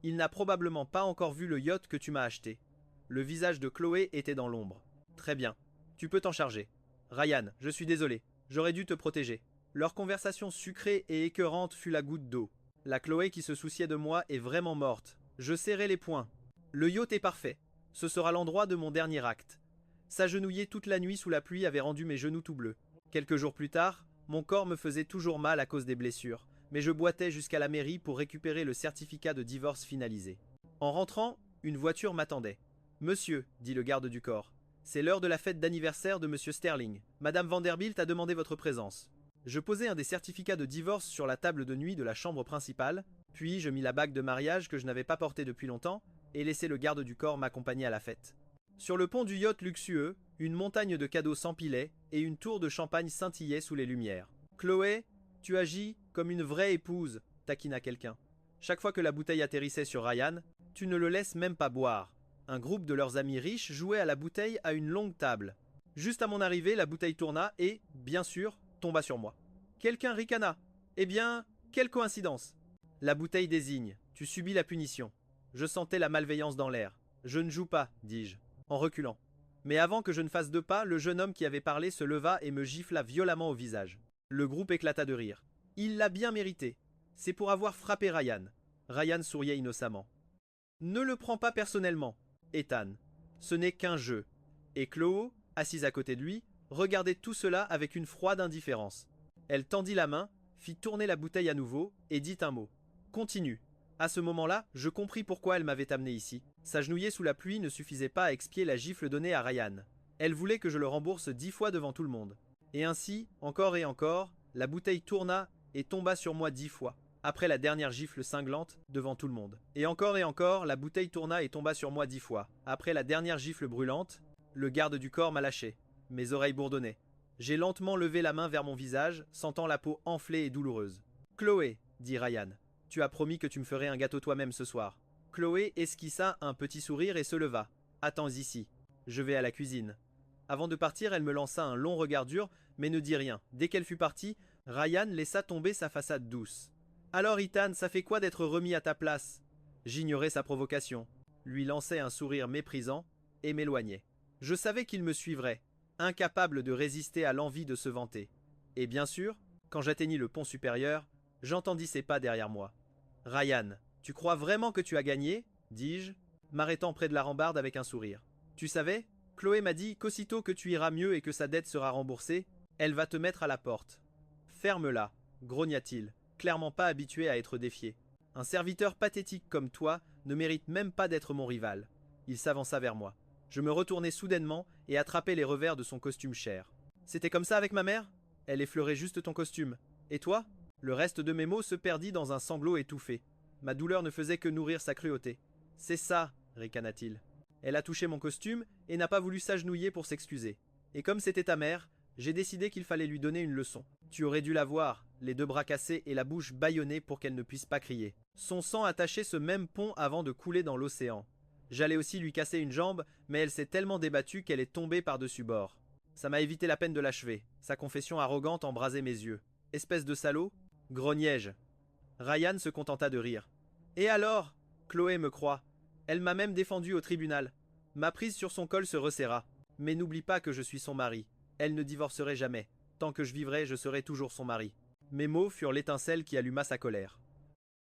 Il n'a probablement pas encore vu le yacht que tu m'as acheté. » Le visage de Chloé était dans l'ombre. « Très bien, tu peux t'en charger. Ryan, je suis désolé, j'aurais dû te protéger. » Leur conversation sucrée et écœurante fut la goutte d'eau. La Chloé qui se souciait de moi est vraiment morte. Je serrai les poings. Le yacht est parfait. Ce sera l'endroit de mon dernier acte. S'agenouiller toute la nuit sous la pluie avait rendu mes genoux tout bleus. Quelques jours plus tard, mon corps me faisait toujours mal à cause des blessures, mais je boitais jusqu'à la mairie pour récupérer le certificat de divorce finalisé. En rentrant, une voiture m'attendait. Monsieur, dit le garde du corps, c'est l'heure de la fête d'anniversaire de Monsieur Sterling. Madame Vanderbilt a demandé votre présence. Je posai un des certificats de divorce sur la table de nuit de la chambre principale, puis je mis la bague de mariage que je n'avais pas portée depuis longtemps et laissai le garde du corps m'accompagner à la fête. Sur le pont du yacht luxueux, une montagne de cadeaux s'empilait et une tour de champagne scintillait sous les lumières. Chloé, tu agis comme une vraie épouse, taquina quelqu'un. Chaque fois que la bouteille atterrissait sur Ryan, tu ne le laisses même pas boire. Un groupe de leurs amis riches jouait à la bouteille à une longue table. Juste à mon arrivée, la bouteille tourna et, bien sûr, tomba sur moi. Quelqu'un ricana. Eh bien, quelle coïncidence. La bouteille désigne, tu subis la punition. Je sentais la malveillance dans l'air. Je ne joue pas, dis-je, en reculant. Mais avant que je ne fasse 2 pas, le jeune homme qui avait parlé se leva et me gifla violemment au visage. Le groupe éclata de rire. Il l'a bien mérité. C'est pour avoir frappé Ryan. Ryan souriait innocemment. Ne le prends pas personnellement, Ethan. Ce n'est qu'un jeu. Et Chloé, assise à côté de lui, regardait tout cela avec une froide indifférence. Elle tendit la main, fit tourner la bouteille à nouveau et dit un mot. Continue. À ce moment-là, je compris pourquoi elle m'avait amené ici. S'agenouiller sous la pluie ne suffisait pas à expier la gifle donnée à Ryan. Elle voulait que je le rembourse 10 fois devant tout le monde. Et ainsi, encore et encore, la bouteille tourna et tomba sur moi 10 fois, après la dernière gifle cinglante devant tout le monde. Et encore, la bouteille tourna et tomba sur moi 10 fois, après la dernière gifle brûlante. Le garde du corps m'a lâché. Mes oreilles bourdonnaient. J'ai lentement levé la main vers mon visage, sentant la peau enflée et douloureuse. Chloé, dit Ryan, tu as promis que tu me ferais un gâteau toi-même ce soir. Chloé esquissa un petit sourire et se leva. Attends ici. Je vais à la cuisine. Avant de partir, elle me lança un long regard dur, mais ne dit rien. Dès qu'elle fut partie, Ryan laissa tomber sa façade douce. Alors Ethan, ça fait quoi d'être remis à ta place? J'ignorais sa provocation, lui lançai un sourire méprisant et m'éloignai. Je savais qu'il me suivrait, incapable de résister à l'envie de se vanter. Et bien sûr, quand j'atteignis le pont supérieur, j'entendis ses pas derrière moi. Ryan, tu crois vraiment que tu as gagné? Dis-je, m'arrêtant près de la rambarde avec un sourire. Tu savais, Chloé m'a dit qu'aussitôt que tu iras mieux et que sa dette sera remboursée, elle va te mettre à la porte. Ferme-la, grogna-t-il, clairement pas habitué à être défié. Un serviteur pathétique comme toi ne mérite même pas d'être mon rival. Il s'avança vers moi. Je me retournai soudainement et attrapai les revers de son costume cher. C'était comme ça avec ma mère? Elle effleurait juste ton costume. Et toi? Le reste de mes mots se perdit dans un sanglot étouffé. Ma douleur ne faisait que nourrir sa cruauté. C'est ça, ricana-t-il. Elle a touché mon costume et n'a pas voulu s'agenouiller pour s'excuser. Et comme c'était ta mère, j'ai décidé qu'il fallait lui donner une leçon. Tu aurais dû la voir, les 2 bras cassés et la bouche bâillonnée pour qu'elle ne puisse pas crier. Son sang attachait ce même pont avant de couler dans l'océan. J'allais aussi lui casser une jambe, mais elle s'est tellement débattue qu'elle est tombée par-dessus bord. Ça m'a évité la peine de l'achever. Sa confession arrogante embrasait mes yeux. Espèce de salaud, grognai-je. Ryan se contenta de rire. Et alors? Chloé me croit. Elle m'a même défendu au tribunal. Ma prise sur son col se resserra. Mais n'oublie pas que je suis son mari. Elle ne divorcerait jamais. Tant que je vivrai, je serai toujours son mari. Mes mots furent l'étincelle qui alluma sa colère.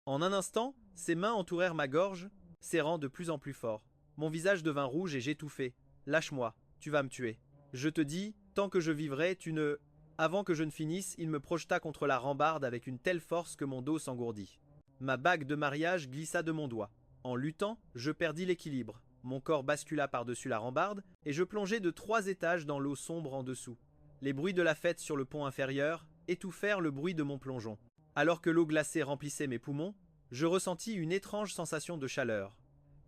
En un instant, ses mains entourèrent ma gorge, serrant de plus en plus fort. Mon visage devint rouge et j'étouffai. Lâche-moi, tu vas me tuer. Je te dis, tant que je vivrai, tu ne... Avant que je ne finisse, il me projeta contre la rambarde avec une telle force que mon dos s'engourdit. Ma bague de mariage glissa de mon doigt. En luttant, je perdis l'équilibre. Mon corps bascula par-dessus la rambarde et je plongeai de 3 étages dans l'eau sombre en dessous. Les bruits de la fête sur le pont inférieur étouffèrent le bruit de mon plongeon. Alors que l'eau glacée remplissait mes poumons, je ressentis une étrange sensation de chaleur.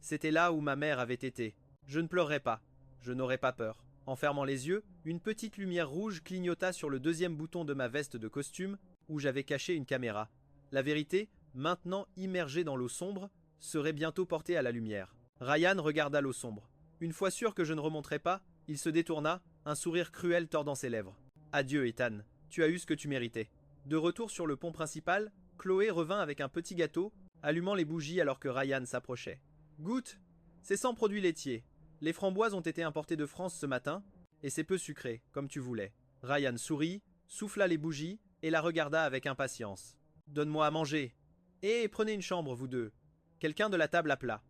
C'était là où ma mère avait été. Je ne pleurerai pas. Je n'aurais pas peur. En fermant les yeux, une petite lumière rouge clignota sur le 2e bouton de ma veste de costume où j'avais caché une caméra. La vérité, maintenant immergée dans l'eau sombre, serait bientôt portée à la lumière. Ryan regarda l'eau sombre. Une fois sûr que je ne remonterais pas, il se détourna, un sourire cruel tordant ses lèvres. Adieu, Ethan. Tu as eu ce que tu méritais. De retour sur le pont principal, Chloé revint avec un petit gâteau, allumant les bougies alors que Ryan s'approchait. Goûte. C'est sans produits laitiers. Les framboises ont été importées de France ce matin, et c'est peu sucré, comme tu voulais. Ryan sourit, souffla les bougies et la regarda avec impatience. Donne-moi à manger. Et prenez une chambre, vous deux. Quelqu'un de la table appela.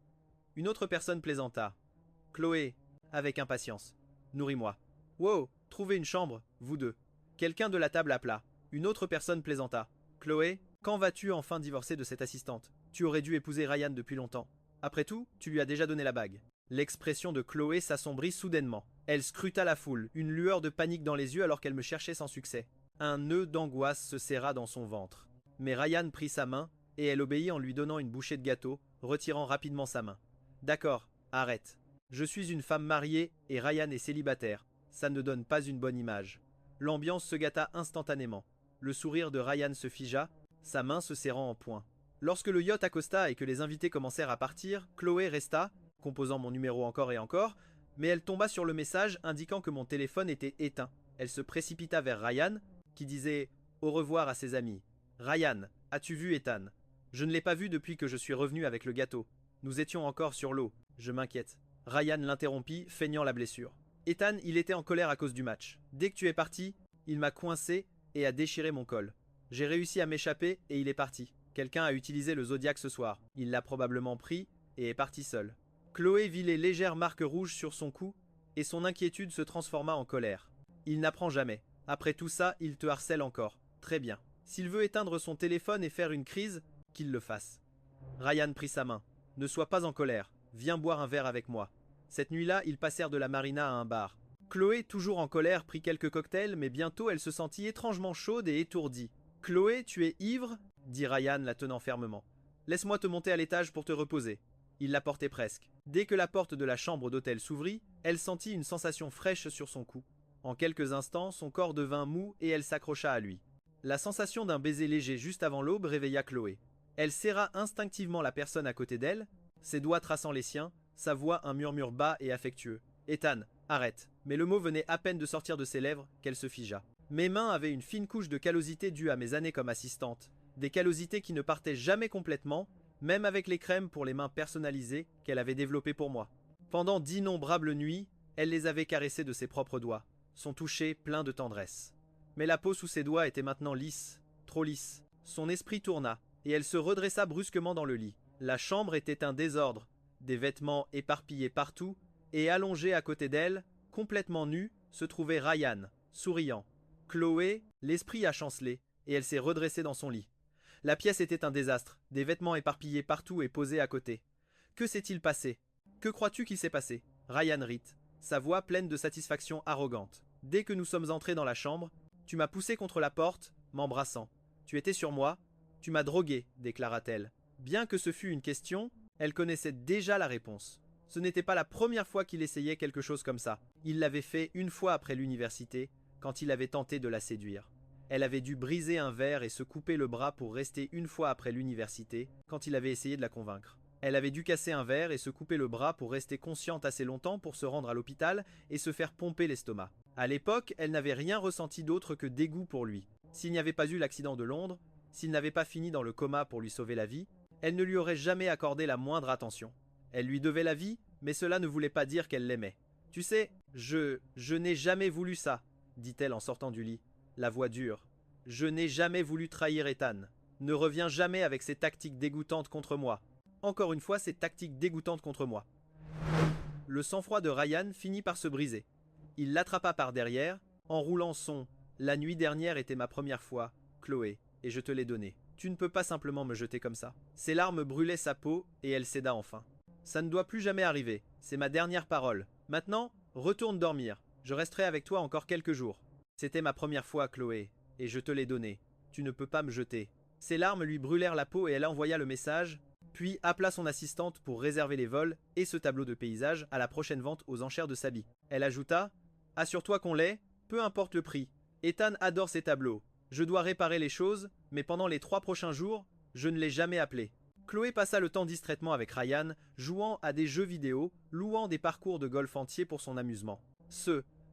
Une autre personne plaisanta. Chloé, avec impatience. Nourris-moi. Wow, trouvez une chambre, vous deux. Quelqu'un de la table appela. Une autre personne plaisanta. Chloé, quand vas-tu enfin divorcer de cette assistante? Tu aurais dû épouser Ryan depuis longtemps. Après tout, tu lui as déjà donné la bague. L'expression de Chloé s'assombrit soudainement. Elle scruta la foule, une lueur de panique dans les yeux alors qu'elle me cherchait sans succès. Un nœud d'angoisse se serra dans son ventre. Mais Ryan prit sa main, et elle obéit en lui donnant une bouchée de gâteau, retirant rapidement sa main. D'accord, arrête. Je suis une femme mariée et Ryan est célibataire. Ça ne donne pas une bonne image. L'ambiance se gâta instantanément. Le sourire de Ryan se figea, sa main se serrant en poing. Lorsque le yacht accosta et que les invités commencèrent à partir, Chloé resta, composant mon numéro encore et encore, mais elle tomba sur le message indiquant que mon téléphone était éteint. Elle se précipita vers Ryan, qui disait au revoir à ses amis. Ryan, as-tu vu Ethan? Je ne l'ai pas vu depuis que je suis revenu avec le gâteau. Nous étions encore sur l'eau. Je m'inquiète. Ryan l'interrompit, feignant la blessure. Ethan, il était en colère à cause du match. Dès que tu es parti, il m'a coincé et a déchiré mon col. J'ai réussi à m'échapper et il est parti. Quelqu'un a utilisé le Zodiac ce soir. Il l'a probablement pris et est parti seul. Chloé vit les légères marques rouges sur son cou et son inquiétude se transforma en colère. Il n'apprend jamais. Après tout ça, il te harcèle encore. Très bien. S'il veut éteindre son téléphone et faire une crise, qu'il le fasse. Ryan prit sa main. Ne sois pas en colère. Viens boire un verre avec moi. Cette nuit-là, ils passèrent de la marina à un bar. Chloé, toujours en colère, prit quelques cocktails, mais bientôt elle se sentit étrangement chaude et étourdie. Chloé, tu es ivre? Dit Ryan, la tenant fermement. Laisse-moi te monter à l'étage pour te reposer. Il la portait presque. Dès que la porte de la chambre d'hôtel s'ouvrit, elle sentit une sensation fraîche sur son cou. En quelques instants, son corps devint mou et elle s'accrocha à lui. La sensation d'un baiser léger juste avant l'aube réveilla Chloé. Elle serra instinctivement la personne à côté d'elle, ses doigts traçant les siens, sa voix un murmure bas et affectueux. Ethan, arrête. Mais le mot venait à peine de sortir de ses lèvres qu'elle se figea. Mes mains avaient une fine couche de callosité due à mes années comme assistante. Des callosités qui ne partaient jamais complètement, même avec les crèmes pour les mains personnalisées qu'elle avait développées pour moi. Pendant d'innombrables nuits, elle les avait caressées de ses propres doigts, son toucher plein de tendresse. Mais la peau sous ses doigts était maintenant lisse, trop lisse. Son esprit tourna, et elle se redressa brusquement dans le lit. La chambre était un désordre, des vêtements éparpillés partout, et allongé à côté d'elle, complètement nue, se trouvait Ryan, souriant. Chloé, l'esprit a chancelé, et elle s'est redressée dans son lit. La pièce était un désastre, des vêtements éparpillés partout et posés à côté. Que s'est-il passé? Que crois-tu qu'il s'est passé? Ryan rit, sa voix pleine de satisfaction arrogante. Dès que nous sommes entrés dans la chambre, tu m'as poussé contre la porte, m'embrassant. Tu étais sur moi, tu m'as drogué, déclara-t-elle. Bien que ce fût une question, elle connaissait déjà la réponse. Ce n'était pas la première fois qu'il essayait quelque chose comme ça. Il l'avait fait une fois après l'université, quand il avait tenté de la séduire. Elle avait dû briser un verre et se couper le bras pour rester une fois après l'université, quand il avait essayé de la convaincre. Elle avait dû casser un verre et se couper le bras pour rester consciente assez longtemps pour se rendre à l'hôpital et se faire pomper l'estomac. À l'époque, elle n'avait rien ressenti d'autre que dégoût pour lui. S'il n'y avait pas eu l'accident de Londres, s'il n'avait pas fini dans le coma pour lui sauver la vie, elle ne lui aurait jamais accordé la moindre attention. Elle lui devait la vie, mais cela ne voulait pas dire qu'elle l'aimait. « Tu sais, je n'ai jamais voulu ça, » dit-elle en sortant du lit, la voix dure. « Je n'ai jamais voulu trahir Ethan. Ne reviens jamais avec ces tactiques dégoûtantes contre moi. Encore une fois, ces tactiques dégoûtantes contre moi. » Le sang-froid de Ryan finit par se briser. Il l'attrapa par derrière, enroulant son « La nuit dernière était ma première fois, Chloé, et je te l'ai donnée. Tu ne peux pas simplement me jeter comme ça. » Ses larmes brûlaient sa peau et elle céda enfin. « Ça ne doit plus jamais arriver. C'est ma dernière parole. Maintenant, retourne dormir. Je resterai avec toi encore quelques jours. C'était ma première fois, Chloé, et je te l'ai donnée. Tu ne peux pas me jeter. » Ses larmes lui brûlèrent la peau et elle envoya le message, puis appela son assistante pour réserver les vols et ce tableau de paysage à la prochaine vente aux enchères de Sabi. Elle ajouta « Assure-toi qu'on l'ait, peu importe le prix. Ethan adore ces tableaux. Je dois réparer les choses, mais pendant les 3 prochains jours, je ne l'ai jamais appelé. » Chloé passa le temps distraitement avec Ryan, jouant à des jeux vidéo, louant des parcours de golf entiers pour son amusement.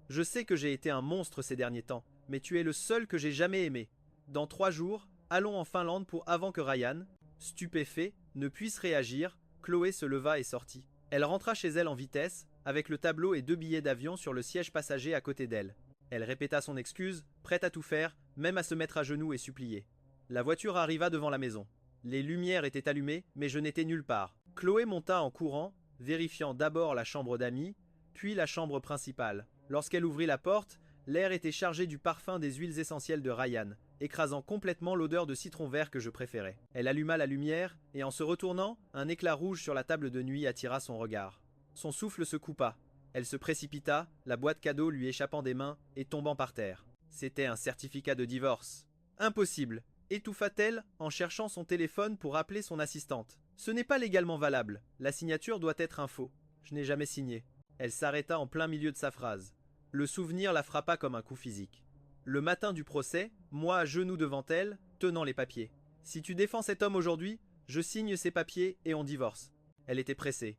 Je sais que j'ai été un monstre ces derniers temps, mais tu es le seul que j'ai jamais aimé. Dans 3 jours, allons en Finlande pour avant que Ryan, stupéfait, ne puisse réagir. Chloé se leva et sortit. Elle rentra chez elle en vitesse, avec le tableau et 2 billets d'avion sur le siège passager à côté d'elle. Elle répéta son excuse, prête à tout faire, même à se mettre à genoux et supplier. La voiture arriva devant la maison. Les lumières étaient allumées, mais je n'étais nulle part. Chloé monta en courant, vérifiant d'abord la chambre d'amis, puis la chambre principale. Lorsqu'elle ouvrit la porte, l'air était chargé du parfum des huiles essentielles de Ryan, écrasant complètement l'odeur de citron vert que je préférais. Elle alluma la lumière, et en se retournant, un éclat rouge sur la table de nuit attira son regard. Son souffle se coupa. Elle se précipita, la boîte cadeau lui échappant des mains et tombant par terre. C'était un certificat de divorce. Impossible, étouffa-t-elle en cherchant son téléphone pour appeler son assistante. Ce n'est pas légalement valable. La signature doit être un faux. Je n'ai jamais signé. Elle s'arrêta en plein milieu de sa phrase. Le souvenir la frappa comme un coup physique. Le matin du procès, moi à genoux devant elle, tenant les papiers. Si tu défends cet homme aujourd'hui, je signe ces papiers et on divorce. Elle était pressée.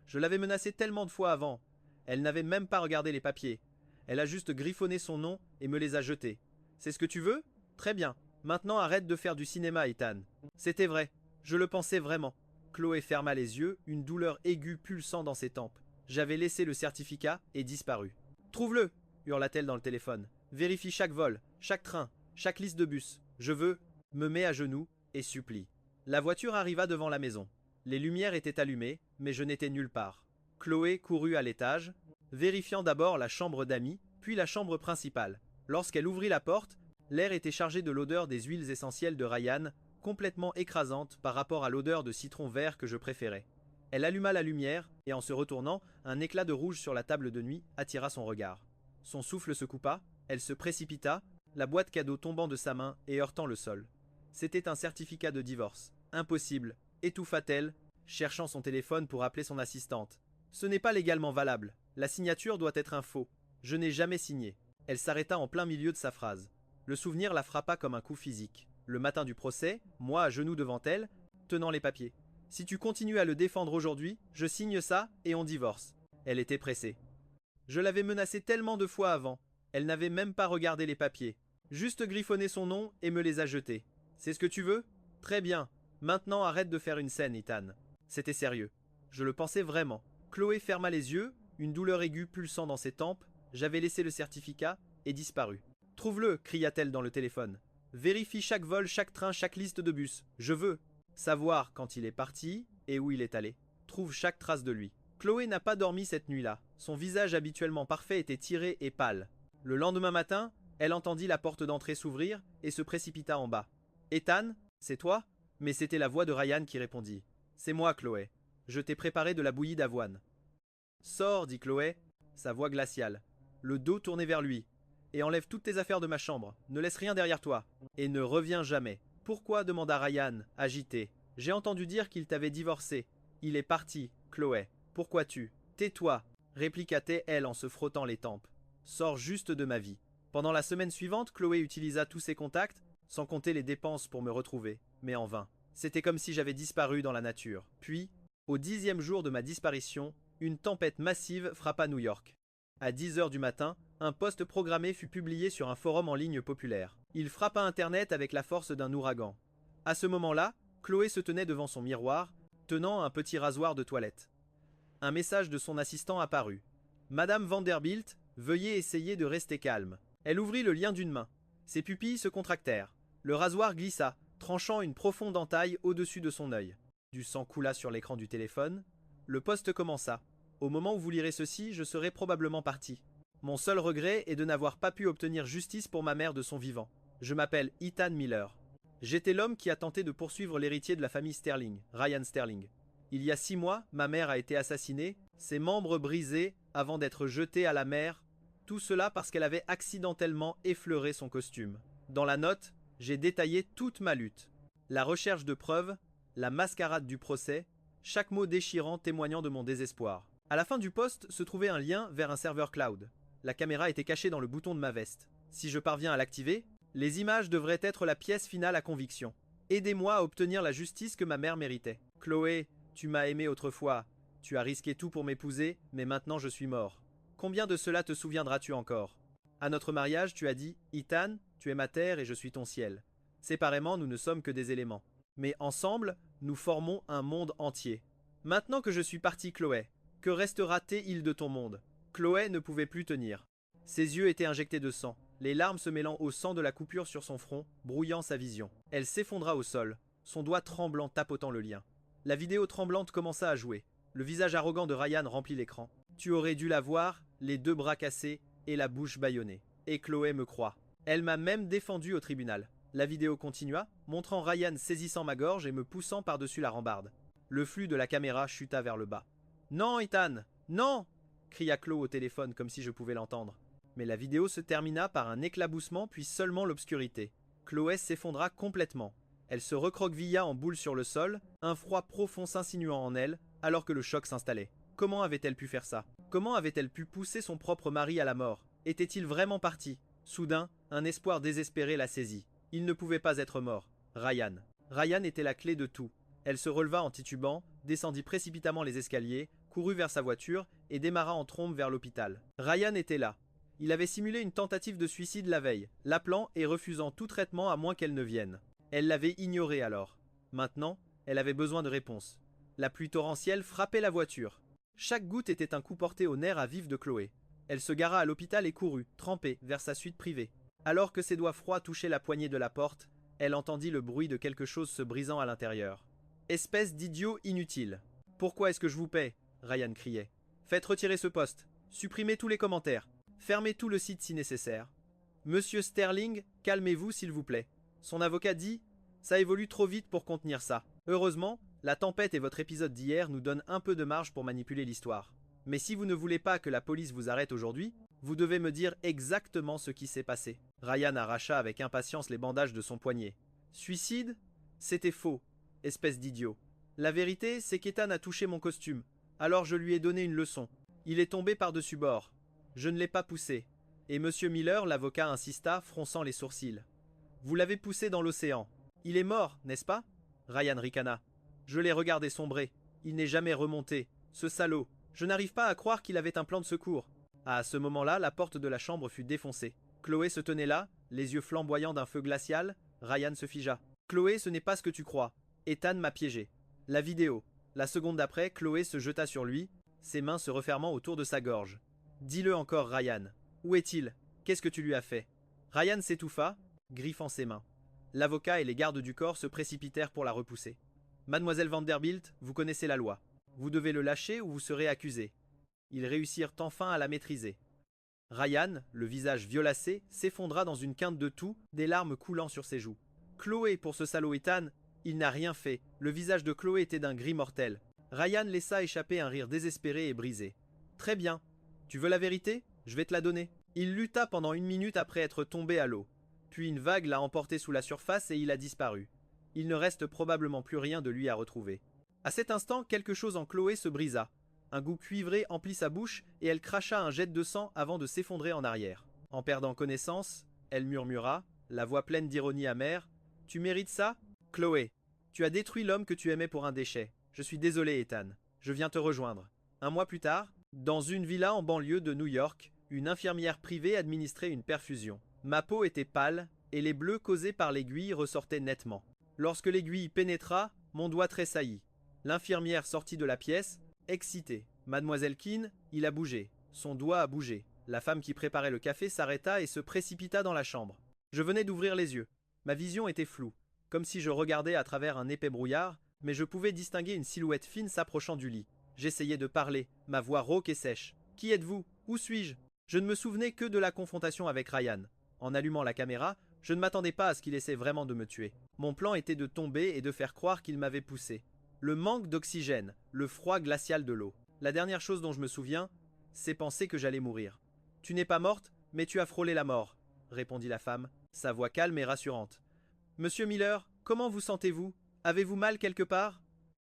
Je l'avais menacée tellement de fois avant. Elle n'avait même pas regardé les papiers. Elle a juste griffonné son nom et me les a jetés. C'est ce que tu veux? Très bien. Maintenant arrête de faire du cinéma, Ethan. C'était vrai. Je le pensais vraiment. Chloé ferma les yeux, une douleur aiguë pulsant dans ses tempes. J'avais laissé le certificat et disparu. Trouve-le, hurla-t-elle dans le téléphone. Vérifie chaque vol, chaque train, chaque liste de bus. Je veux, me mets à genoux et supplie. La voiture arriva devant la maison. Les lumières étaient allumées, mais je n'étais nulle part. Chloé courut à l'étage, vérifiant d'abord la chambre d'amis, puis la chambre principale. Lorsqu'elle ouvrit la porte, l'air était chargé de l'odeur des huiles essentielles de Ryan, complètement écrasante par rapport à l'odeur de citron vert que je préférais. Elle alluma la lumière, et en se retournant, un éclat de rouge sur la table de nuit attira son regard. Son souffle se coupa, elle se précipita, la boîte cadeau tombant de sa main et heurtant le sol. C'était un certificat de divorce. Impossible, étouffa-t-elle, cherchant son téléphone pour appeler son assistante. Ce n'est pas légalement valable. La signature doit être un faux. Je n'ai jamais signé. Elle s'arrêta en plein milieu de sa phrase. Le souvenir la frappa comme un coup physique. Le matin du procès, moi à genoux devant elle, tenant les papiers. Si tu continues à le défendre aujourd'hui, je signe ça et on divorce. Elle était pressée. Je l'avais menacée tellement de fois avant. Elle n'avait même pas regardé les papiers. Juste griffonné son nom et me les a jetés. C'est ce que tu veux? Très bien. Maintenant arrête de faire une scène, Ethan. C'était sérieux. Je le pensais vraiment. Chloé ferma les yeux, une douleur aiguë pulsant dans ses tempes. J'avais laissé le certificat et disparu. Trouve-le, cria-t-elle dans le téléphone. Vérifie chaque vol, chaque train, chaque liste de bus. Je veux savoir quand il est parti et où il est allé. Trouve chaque trace de lui. Chloé n'a pas dormi cette nuit-là. Son visage habituellement parfait était tiré et pâle. Le lendemain matin, elle entendit la porte d'entrée s'ouvrir et se précipita en bas. Ethan, c'est toi? Mais c'était la voix de Ryan qui répondit. C'est moi, Chloé. Je t'ai préparé de la bouillie d'avoine. Sors, dit Chloé, sa voix glaciale, le dos tourné vers lui, et enlève toutes tes affaires de ma chambre. Ne laisse rien derrière toi. Et ne reviens jamais. Pourquoi? Demanda Ryan, agité. J'ai entendu dire qu'il t'avait divorcé. Il est parti, Chloé. Pourquoi tu? Tais-toi, répliqua-t-elle en se frottant les tempes. Sors juste de ma vie. Pendant la semaine suivante, Chloé utilisa tous ses contacts, sans compter les dépenses pour me retrouver, mais en vain. C'était comme si j'avais disparu dans la nature. Puis, au 10e jour de ma disparition, une tempête massive frappa New York. À 10 heures du matin, un post programmé fut publié sur un forum en ligne populaire. Il frappa Internet avec la force d'un ouragan. À ce moment-là, Chloé se tenait devant son miroir, tenant un petit rasoir de toilette. Un message de son assistant apparut. Madame Vanderbilt, veuillez essayer de rester calme. Elle ouvrit le lien d'une main. Ses pupilles se contractèrent. Le rasoir glissa, tranchant une profonde entaille au-dessus de son œil. Du sang coula sur l'écran du téléphone. Le poste commença. Au moment où vous lirez ceci, je serai probablement parti. Mon seul regret est de n'avoir pas pu obtenir justice pour ma mère de son vivant. Je m'appelle Ethan Miller. J'étais l'homme qui a tenté de poursuivre l'héritier de la famille Sterling, Ryan Sterling. Il y a 6 mois, ma mère a été assassinée, ses membres brisés avant d'être jetés à la mer. Tout cela parce qu'elle avait accidentellement effleuré son costume. Dans la note, j'ai détaillé toute ma lutte. La recherche de preuves, la mascarade du procès, chaque mot déchirant témoignant de mon désespoir. À la fin du post se trouvait un lien vers un serveur cloud. La caméra était cachée dans le bouton de ma veste. Si je parviens à l'activer, les images devraient être la pièce finale à conviction. Aidez-moi à obtenir la justice que ma mère méritait. Chloé, tu m'as aimé autrefois. Tu as risqué tout pour m'épouser, mais maintenant je suis mort. Combien de cela te souviendras-tu encore? À notre mariage, tu as dit « Ethan, tu es ma terre et je suis ton ciel ». Séparément, nous ne sommes que des éléments. Mais ensemble, nous formons un monde entier. Maintenant que je suis parti, Chloé, que restera-t-il de ton monde? Chloé ne pouvait plus tenir. Ses yeux étaient injectés de sang, les larmes se mêlant au sang de la coupure sur son front, brouillant sa vision. Elle s'effondra au sol, son doigt tremblant tapotant le lien. La vidéo tremblante commença à jouer. Le visage arrogant de Ryan remplit l'écran. Tu aurais dû la voir, les deux bras cassés et la bouche bâillonnée. Et Chloé me croit. Elle m'a même défendu au tribunal. La vidéo continua, montrant Ryan saisissant ma gorge et me poussant par-dessus la rambarde. Le flux de la caméra chuta vers le bas. Non, Ethan, non, cria Chloé au téléphone comme si je pouvais l'entendre. Mais la vidéo se termina par un éclaboussement puis seulement l'obscurité. Chloé s'effondra complètement. Elle se recroquevilla en boule sur le sol, un froid profond s'insinuant en elle, alors que le choc s'installait. Comment avait-elle pu faire ça? Comment avait-elle pu pousser son propre mari à la mort? Était-il vraiment parti? Soudain, un espoir désespéré la saisit. Il ne pouvait pas être mort. Ryan. Ryan était la clé de tout. Elle se releva en titubant, descendit précipitamment les escaliers, courut vers sa voiture et démarra en trombe vers l'hôpital. Ryan était là. Il avait simulé une tentative de suicide la veille, l'appelant et refusant tout traitement à moins qu'elle ne vienne. Elle l'avait ignoré alors. Maintenant, elle avait besoin de réponses. La pluie torrentielle frappait la voiture. Chaque goutte était un coup porté au nerf à vif de Chloé. Elle se gara à l'hôpital et courut, trempée, vers sa suite privée. Alors que ses doigts froids touchaient la poignée de la porte, elle entendit le bruit de quelque chose se brisant à l'intérieur. Espèce d'idiot inutile. Pourquoi est-ce que je vous paie? Ryan criait. Faites retirer ce poste. Supprimez tous les commentaires. Fermez tout le site si nécessaire. Monsieur Sterling, calmez-vous s'il vous plaît. Son avocat dit « Ça évolue trop vite pour contenir ça. Heureusement, la tempête et votre épisode d'hier nous donnent un peu de marge pour manipuler l'histoire. Mais si vous ne voulez pas que la police vous arrête aujourd'hui, vous devez me dire exactement ce qui s'est passé. » Ryan arracha avec impatience les bandages de son poignet. Suicide? C'était faux. Espèce d'idiot. La vérité, c'est qu'Ethan a touché mon costume. Alors je lui ai donné une leçon. Il est tombé par-dessus bord. Je ne l'ai pas poussé. Et Monsieur Miller, l'avocat, insista, fronçant les sourcils. Vous l'avez poussé dans l'océan. Il est mort, n'est-ce pas? Ryan ricana. Je l'ai regardé sombrer. Il n'est jamais remonté. Ce salaud. Je n'arrive pas à croire qu'il avait un plan de secours. À ce moment-là, la porte de la chambre fut défoncée. Chloé se tenait là, les yeux flamboyants d'un feu glacial. Ryan se figea. Chloé, ce n'est pas ce que tu crois. Ethan m'a piégé. La vidéo. La seconde d'après, Chloé se jeta sur lui, ses mains se refermant autour de sa gorge. Dis-le encore, Ryan. Où est-il? Qu'est-ce que tu lui as fait? Ryan s'étouffa, griffant ses mains. L'avocat et les gardes du corps se précipitèrent pour la repousser. Mademoiselle Vanderbilt, vous connaissez la loi. Vous devez le lâcher ou vous serez accusé. Ils réussirent enfin à la maîtriser. Ryan, le visage violacé, s'effondra dans une quinte de toux, des larmes coulant sur ses joues. Chloé, pour ce salaud Ethan, il n'a rien fait. Le visage de Chloé était d'un gris mortel. Ryan laissa échapper un rire désespéré et brisé. Très bien. Tu veux la vérité? Je vais te la donner. Il lutta pendant 1 minute après être tombé à l'eau. Puis une vague l'a emporté sous la surface et il a disparu. Il ne reste probablement plus rien de lui à retrouver. À cet instant, quelque chose en Chloé se brisa. Un goût cuivré emplit sa bouche et elle cracha un jet de sang avant de s'effondrer en arrière. En perdant connaissance, elle murmura, la voix pleine d'ironie amère. « Tu mérites ça? Chloé, tu as détruit l'homme que tu aimais pour un déchet. Je suis désolé, Ethan. Je viens te rejoindre. » 1 mois plus tard, dans une villa en banlieue de New York, une infirmière privée administrait une perfusion. Ma peau était pâle et les bleus causés par l'aiguille ressortaient nettement. Lorsque l'aiguille pénétra, mon doigt tressaillit. L'infirmière sortit de la pièce, excitée. Mademoiselle Keane, il a bougé. Son doigt a bougé. La femme qui préparait le café s'arrêta et se précipita dans la chambre. Je venais d'ouvrir les yeux. Ma vision était floue, comme si je regardais à travers un épais brouillard, mais je pouvais distinguer une silhouette fine s'approchant du lit. J'essayais de parler, ma voix rauque et sèche. « Qui êtes-vous? Où suis-je » Je ne me souvenais que de la confrontation avec Ryan. En allumant la caméra, je ne m'attendais pas à ce qu'il essaie vraiment de me tuer. Mon plan était de tomber et de faire croire qu'il m'avait poussé. Le manque d'oxygène, le froid glacial de l'eau. La dernière chose dont je me souviens, c'est penser que j'allais mourir. « Tu n'es pas morte, mais tu as frôlé la mort, » répondit la femme, sa voix calme et rassurante. « Monsieur Miller, comment vous sentez-vous? Avez-vous mal quelque part ?»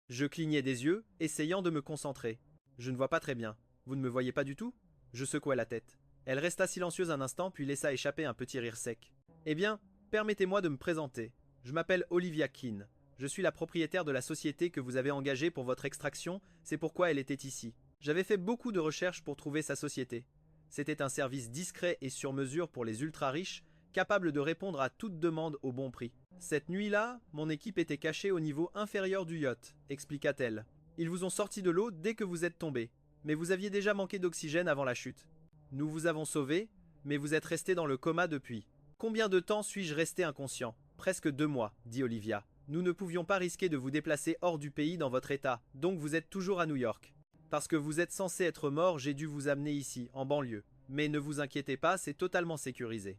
Je clignais des yeux, essayant de me concentrer. « Je ne vois pas très bien. Vous ne me voyez pas du tout ?» Je secouai la tête. Elle resta silencieuse un instant puis laissa échapper un petit rire sec. « Eh bien, permettez-moi de me présenter. Je m'appelle Olivia Keane. Je suis la propriétaire de la société que vous avez engagée pour votre extraction, c'est pourquoi elle était ici. J'avais fait beaucoup de recherches pour trouver sa société. C'était un service discret et sur mesure pour les ultra-riches, capable de répondre à toute demande au bon prix. Cette nuit-là, mon équipe était cachée au niveau inférieur du yacht, expliqua-t-elle. Ils vous ont sorti de l'eau dès que vous êtes tombé, mais vous aviez déjà manqué d'oxygène avant la chute. Nous vous avons sauvé, mais vous êtes resté dans le coma depuis. Combien de temps suis-je resté inconscient? Presque 2 mois, dit Olivia. Nous ne pouvions pas risquer de vous déplacer hors du pays dans votre état, donc vous êtes toujours à New York. Parce que vous êtes censé être mort, j'ai dû vous amener ici, en banlieue. Mais ne vous inquiétez pas, c'est totalement sécurisé.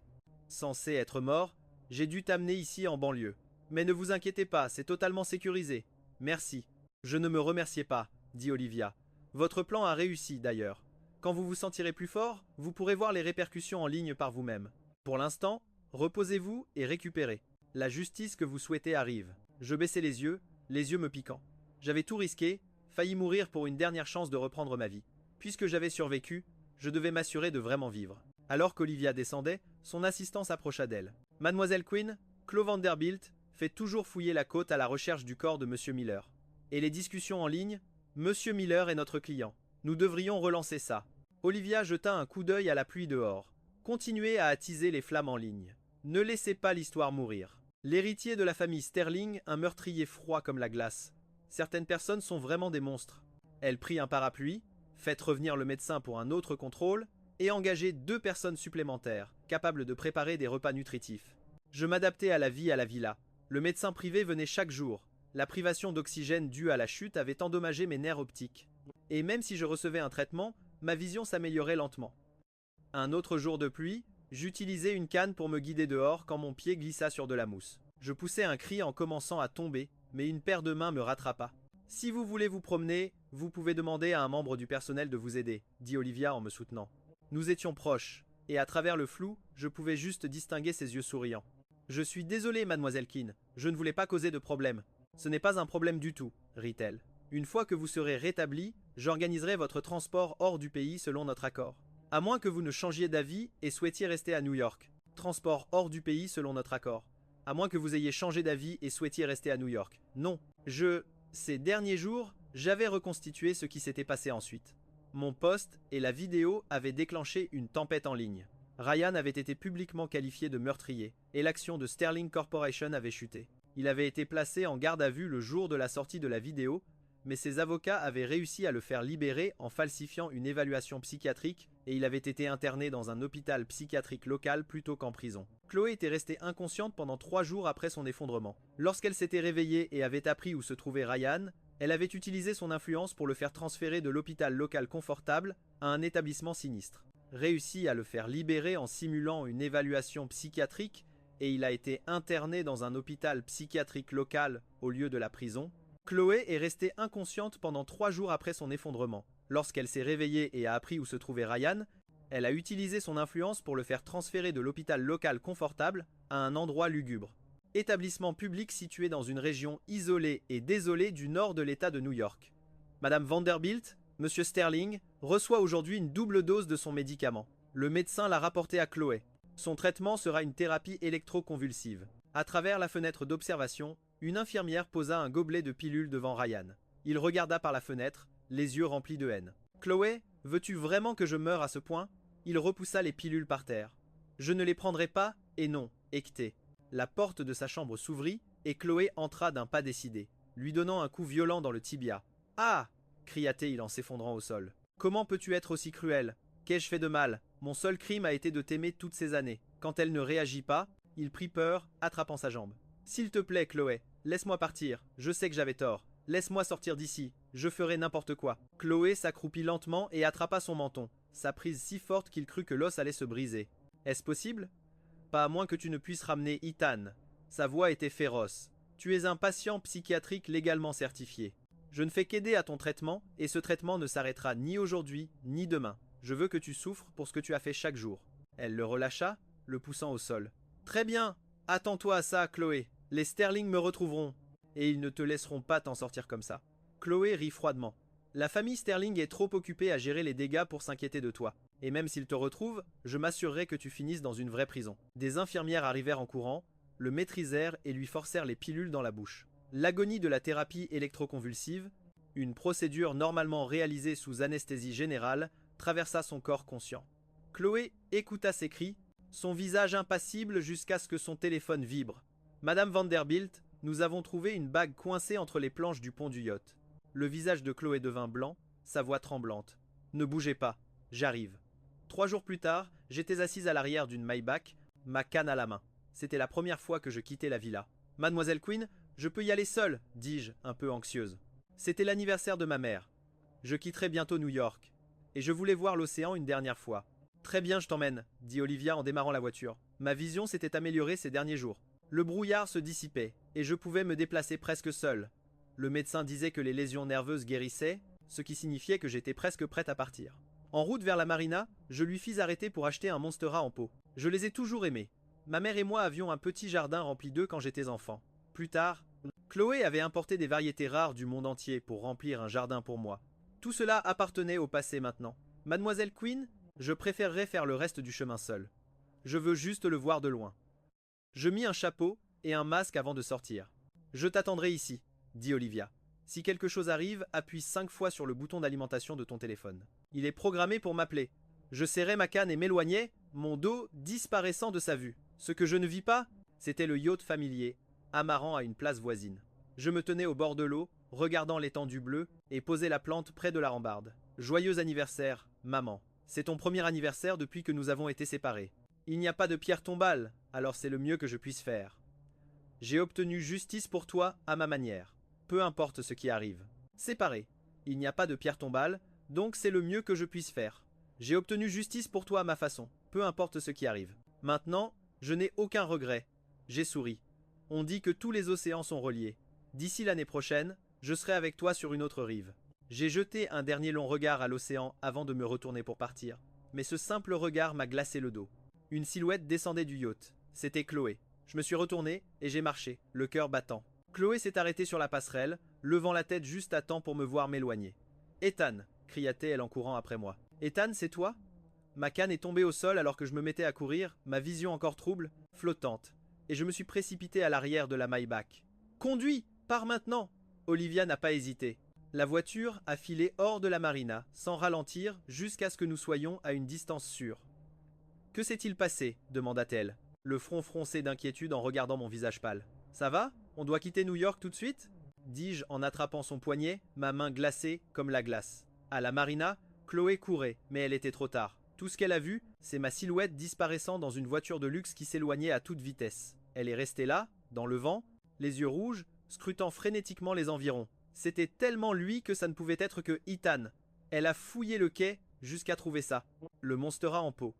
Censé être mort, j'ai dû t'amener ici en banlieue. Mais ne vous inquiétez pas, c'est totalement sécurisé. Merci. Je ne me remerciez pas, dit Olivia. Votre plan a réussi d'ailleurs. Quand vous vous sentirez plus fort, vous pourrez voir les répercussions en ligne par vous-même. Pour l'instant, reposez-vous et récupérez. La justice que vous souhaitez arrive. Je baissai les yeux me piquant. J'avais tout risqué, failli mourir pour une dernière chance de reprendre ma vie. Puisque j'avais survécu, je devais m'assurer de vraiment vivre. Alors qu'Olivia descendait, son assistant s'approcha d'elle. Mademoiselle Quinn, Claude Vanderbilt fait toujours fouiller la côte à la recherche du corps de Monsieur Miller. Et les discussions en ligne, Monsieur Miller est notre client. Nous devrions relancer ça. Olivia jeta un coup d'œil à la pluie dehors. Continuez à attiser les flammes en ligne. Ne laissez pas l'histoire mourir. L'héritier de la famille Sterling, un meurtrier froid comme la glace. Certaines personnes sont vraiment des monstres. Elle prit un parapluie, faites revenir le médecin pour un autre contrôle, et engager 2 personnes supplémentaires, capables de préparer des repas nutritifs. Je m'adaptais à la vie à la villa. Le médecin privé venait chaque jour. La privation d'oxygène due à la chute avait endommagé mes nerfs optiques. Et même si je recevais un traitement, ma vision s'améliorait lentement. Un autre jour de pluie, j'utilisais une canne pour me guider dehors quand mon pied glissa sur de la mousse. Je poussai un cri en commençant à tomber, mais une paire de mains me rattrapa. Si vous voulez vous promener, vous pouvez demander à un membre du personnel de vous aider, dit Olivia en me soutenant. Nous étions proches, et à travers le flou, je pouvais juste distinguer ses yeux souriants. Je suis désolé, mademoiselle Keane, je ne voulais pas causer de problème. Ce n'est pas un problème du tout, rit-elle. Une fois que vous serez rétabli, j'organiserai votre transport hors du pays selon notre accord. À moins que vous ne changiez d'avis et souhaitiez rester à New York. Transport hors du pays selon notre accord. À moins que vous ayez changé d'avis et souhaitiez rester à New York. Non, Ces derniers jours, j'avais reconstitué ce qui s'était passé ensuite. Mon post et la vidéo avaient déclenché une tempête en ligne. Ryan avait été publiquement qualifié de meurtrier, et l'action de Sterling Corporation avait chuté. Il avait été placé en garde à vue le jour de la sortie de la vidéo, mais ses avocats avaient réussi à le faire libérer en falsifiant une évaluation psychiatrique et il avait été interné dans un hôpital psychiatrique local plutôt qu'en prison. Chloé était restée inconsciente pendant 3 jours après son effondrement. Lorsqu'elle s'était réveillée et avait appris où se trouvait Ryan, elle avait utilisé son influence pour le faire transférer de l'hôpital local confortable à un établissement sinistre. Réussi à le faire libérer en simulant une évaluation psychiatrique et il a été interné dans un hôpital psychiatrique local au lieu de la prison, Chloé est restée inconsciente pendant 3 jours après son effondrement. Lorsqu'elle s'est réveillée et a appris où se trouvait Ryan, elle a utilisé son influence pour le faire transférer de l'hôpital local confortable à un endroit lugubre. Établissement public situé dans une région isolée et désolée du nord de l'État de New York. Madame Vanderbilt, Monsieur Sterling, reçoit aujourd'hui une double dose de son médicament. Le médecin l'a rapporté à Chloé. Son traitement sera une thérapie électroconvulsive. À travers la fenêtre d'observation, une infirmière posa un gobelet de pilules devant Ryan. Il regarda par la fenêtre, les yeux remplis de haine. « Chloé, veux-tu vraiment que je meure à ce point ?» Il repoussa les pilules par terre. « Je ne les prendrai pas, et non, équeté. » La porte de sa chambre s'ouvrit, et Chloé entra d'un pas décidé, lui donnant un coup violent dans le tibia. « Ah !» cria-t-il en s'effondrant au sol. « Comment peux-tu être aussi cruel ? Qu'ai-je fait de mal ? Mon seul crime a été de t'aimer toutes ces années. » Quand elle ne réagit pas, il prit peur, attrapant sa jambe. « S'il te plaît, Chloé, laisse-moi partir. Je sais que j'avais tort. Laisse-moi sortir d'ici. Je ferai n'importe quoi. » Chloé s'accroupit lentement et attrapa son menton, sa prise si forte qu'il crut que l'os allait se briser. « Est-ce possible ? Pas à moins que tu ne puisses ramener Ethan. » Sa voix était féroce. « Tu es un patient psychiatrique légalement certifié. Je ne fais qu'aider à ton traitement, et ce traitement ne s'arrêtera ni aujourd'hui, ni demain. Je veux que tu souffres pour ce que tu as fait chaque jour. » Elle le relâcha, le poussant au sol. « Très bien. Attends-toi à ça, Chloé. Les Sterling me retrouveront. Et ils ne te laisseront pas t'en sortir comme ça. » Chloé rit froidement. « La famille Sterling est trop occupée à gérer les dégâts pour s'inquiéter de toi. Et même s'ils te retrouvent, je m'assurerai que tu finisses dans une vraie prison. » Des infirmières arrivèrent en courant, le maîtrisèrent et lui forcèrent les pilules dans la bouche. L'agonie de la thérapie électroconvulsive, une procédure normalement réalisée sous anesthésie générale, traversa son corps conscient. Chloé écouta ses cris, son visage impassible jusqu'à ce que son téléphone vibre. « Madame Vanderbilt, nous avons trouvé une bague coincée entre les planches du pont du yacht. » Le visage de Chloé devint blanc, sa voix tremblante. « Ne bougez pas, j'arrive. » 3 jours plus tard, j'étais assise à l'arrière d'une Maybach, ma canne à la main. C'était la première fois que je quittais la villa. « Mademoiselle Quinn, je peux y aller seule, dis-je, un peu anxieuse. C'était l'anniversaire de ma mère. Je quitterai bientôt New York. Et je voulais voir l'océan une dernière fois. Très bien, je t'emmène, dit Olivia en démarrant la voiture. Ma vision s'était améliorée ces derniers jours. Le brouillard se dissipait, et je pouvais me déplacer presque seul. Le médecin disait que les lésions nerveuses guérissaient, ce qui signifiait que j'étais presque prête à partir. En route vers la marina, je lui fis arrêter pour acheter un Monstera en pot. Je les ai toujours aimés. Ma mère et moi avions un petit jardin rempli d'eux quand j'étais enfant. Plus tard, Chloé avait importé des variétés rares du monde entier pour remplir un jardin pour moi. Tout cela appartenait au passé maintenant. Mademoiselle Queen, je préférerais faire le reste du chemin seul. Je veux juste le voir de loin. Je mis un chapeau et un masque avant de sortir. Je t'attendrai ici, dit Olivia. Si quelque chose arrive, appuie 5 fois sur le bouton d'alimentation de ton téléphone. Il est programmé pour m'appeler. Je serrai ma canne et m'éloignai, mon dos disparaissant de sa vue. Ce que je ne vis pas, c'était le yacht familier, amarrant à une place voisine. Je me tenais au bord de l'eau, regardant l'étendue bleue, et posais la plante près de la rambarde. Joyeux anniversaire, maman. C'est ton premier anniversaire depuis que nous avons été séparés. Il n'y a pas de pierre tombale, alors c'est le mieux que je puisse faire. J'ai obtenu justice pour toi à ma manière. Peu importe ce qui arrive. Séparés. Il n'y a pas de pierre tombale, donc c'est le mieux que je puisse faire. J'ai obtenu justice pour toi à ma façon. Peu importe ce qui arrive. Maintenant, je n'ai aucun regret. J'ai souri. On dit que tous les océans sont reliés. D'ici l'année prochaine, je serai avec toi sur une autre rive. J'ai jeté un dernier long regard à l'océan avant de me retourner pour partir. Mais ce simple regard m'a glacé le dos. Une silhouette descendait du yacht. C'était Chloé. Je me suis retourné et j'ai marché, le cœur battant. Chloé s'est arrêtée sur la passerelle, levant la tête juste à temps pour me voir m'éloigner. « Ethan !» cria-t-elle en courant après moi. « Ethan, c'est toi ?» Ma canne est tombée au sol alors que je me mettais à courir, ma vision encore trouble, flottante, et je me suis précipité à l'arrière de la Maybach. « Conduis ! Pars maintenant !» Olivia n'a pas hésité. La voiture a filé hors de la marina, sans ralentir, jusqu'à ce que nous soyons à une distance sûre. « Que s'est-il passé ?» demanda-t-elle, le front froncé d'inquiétude en regardant mon visage pâle. « Ça va ? On doit quitter New York tout de suite ?» dis-je en attrapant son poignet, ma main glacée comme la glace. À la marina, Chloé courait, mais elle était trop tard. Tout ce qu'elle a vu, c'est ma silhouette disparaissant dans une voiture de luxe qui s'éloignait à toute vitesse. Elle est restée là, dans le vent, les yeux rouges, scrutant frénétiquement les environs. C'était tellement lui que ça ne pouvait être que Ethan. Elle a fouillé le quai jusqu'à trouver ça. Le Monstera en pot.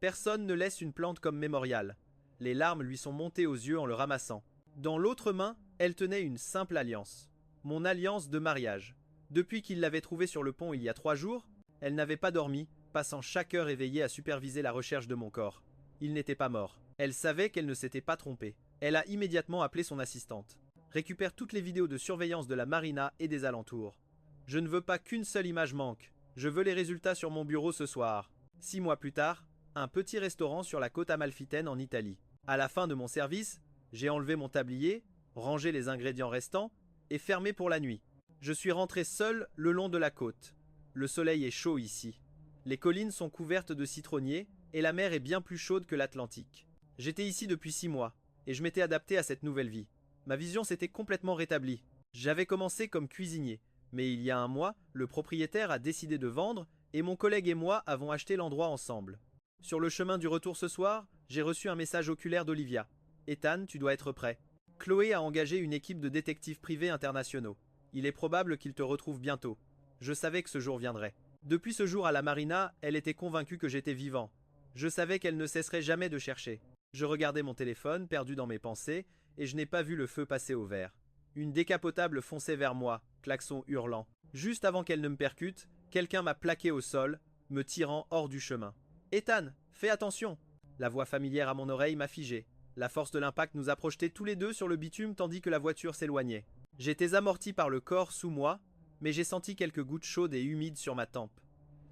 Personne ne laisse une plante comme mémorial. Les larmes lui sont montées aux yeux en le ramassant. Dans l'autre main, elle tenait une simple alliance. Mon alliance de mariage. Depuis qu'il l'avait trouvée sur le pont il y a 3 jours, elle n'avait pas dormi, passant chaque heure éveillée à superviser la recherche de mon corps. Il n'était pas mort. Elle savait qu'elle ne s'était pas trompée. Elle a immédiatement appelé son assistante. Récupère toutes les vidéos de surveillance de la marina et des alentours. Je ne veux pas qu'une seule image manque. Je veux les résultats sur mon bureau ce soir. 6 mois plus tard, un petit restaurant sur la côte amalfitaine en Italie. À la fin de mon service, j'ai enlevé mon tablier, rangé les ingrédients restants et fermé pour la nuit. Je suis rentré seul le long de la côte. Le soleil est chaud ici. Les collines sont couvertes de citronniers et la mer est bien plus chaude que l'Atlantique. J'étais ici depuis 6 mois et je m'étais adapté à cette nouvelle vie. Ma vision s'était complètement rétablie. J'avais commencé comme cuisinier, mais il y a un mois, le propriétaire a décidé de vendre et mon collègue et moi avons acheté l'endroit ensemble. Sur le chemin du retour ce soir, j'ai reçu un message oculaire d'Olivia. « Ethan, tu dois être prêt. Chloé a engagé une équipe de détectives privés internationaux. Il est probable qu'ils te retrouvent bientôt. Je savais que ce jour viendrait. » Depuis ce jour à la marina, elle était convaincue que j'étais vivant. Je savais qu'elle ne cesserait jamais de chercher. Je regardais mon téléphone, perdu dans mes pensées, et je n'ai pas vu le feu passer au vert. Une décapotable fonçait vers moi, klaxon hurlant. Juste avant qu'elle ne me percute, quelqu'un m'a plaqué au sol, me tirant hors du chemin. « Ethan, fais attention !» La voix familière à mon oreille m'a figé. La force de l'impact nous a projetés tous les deux sur le bitume tandis que la voiture s'éloignait. J'étais amorti par le corps sous moi, mais j'ai senti quelques gouttes chaudes et humides sur ma tempe.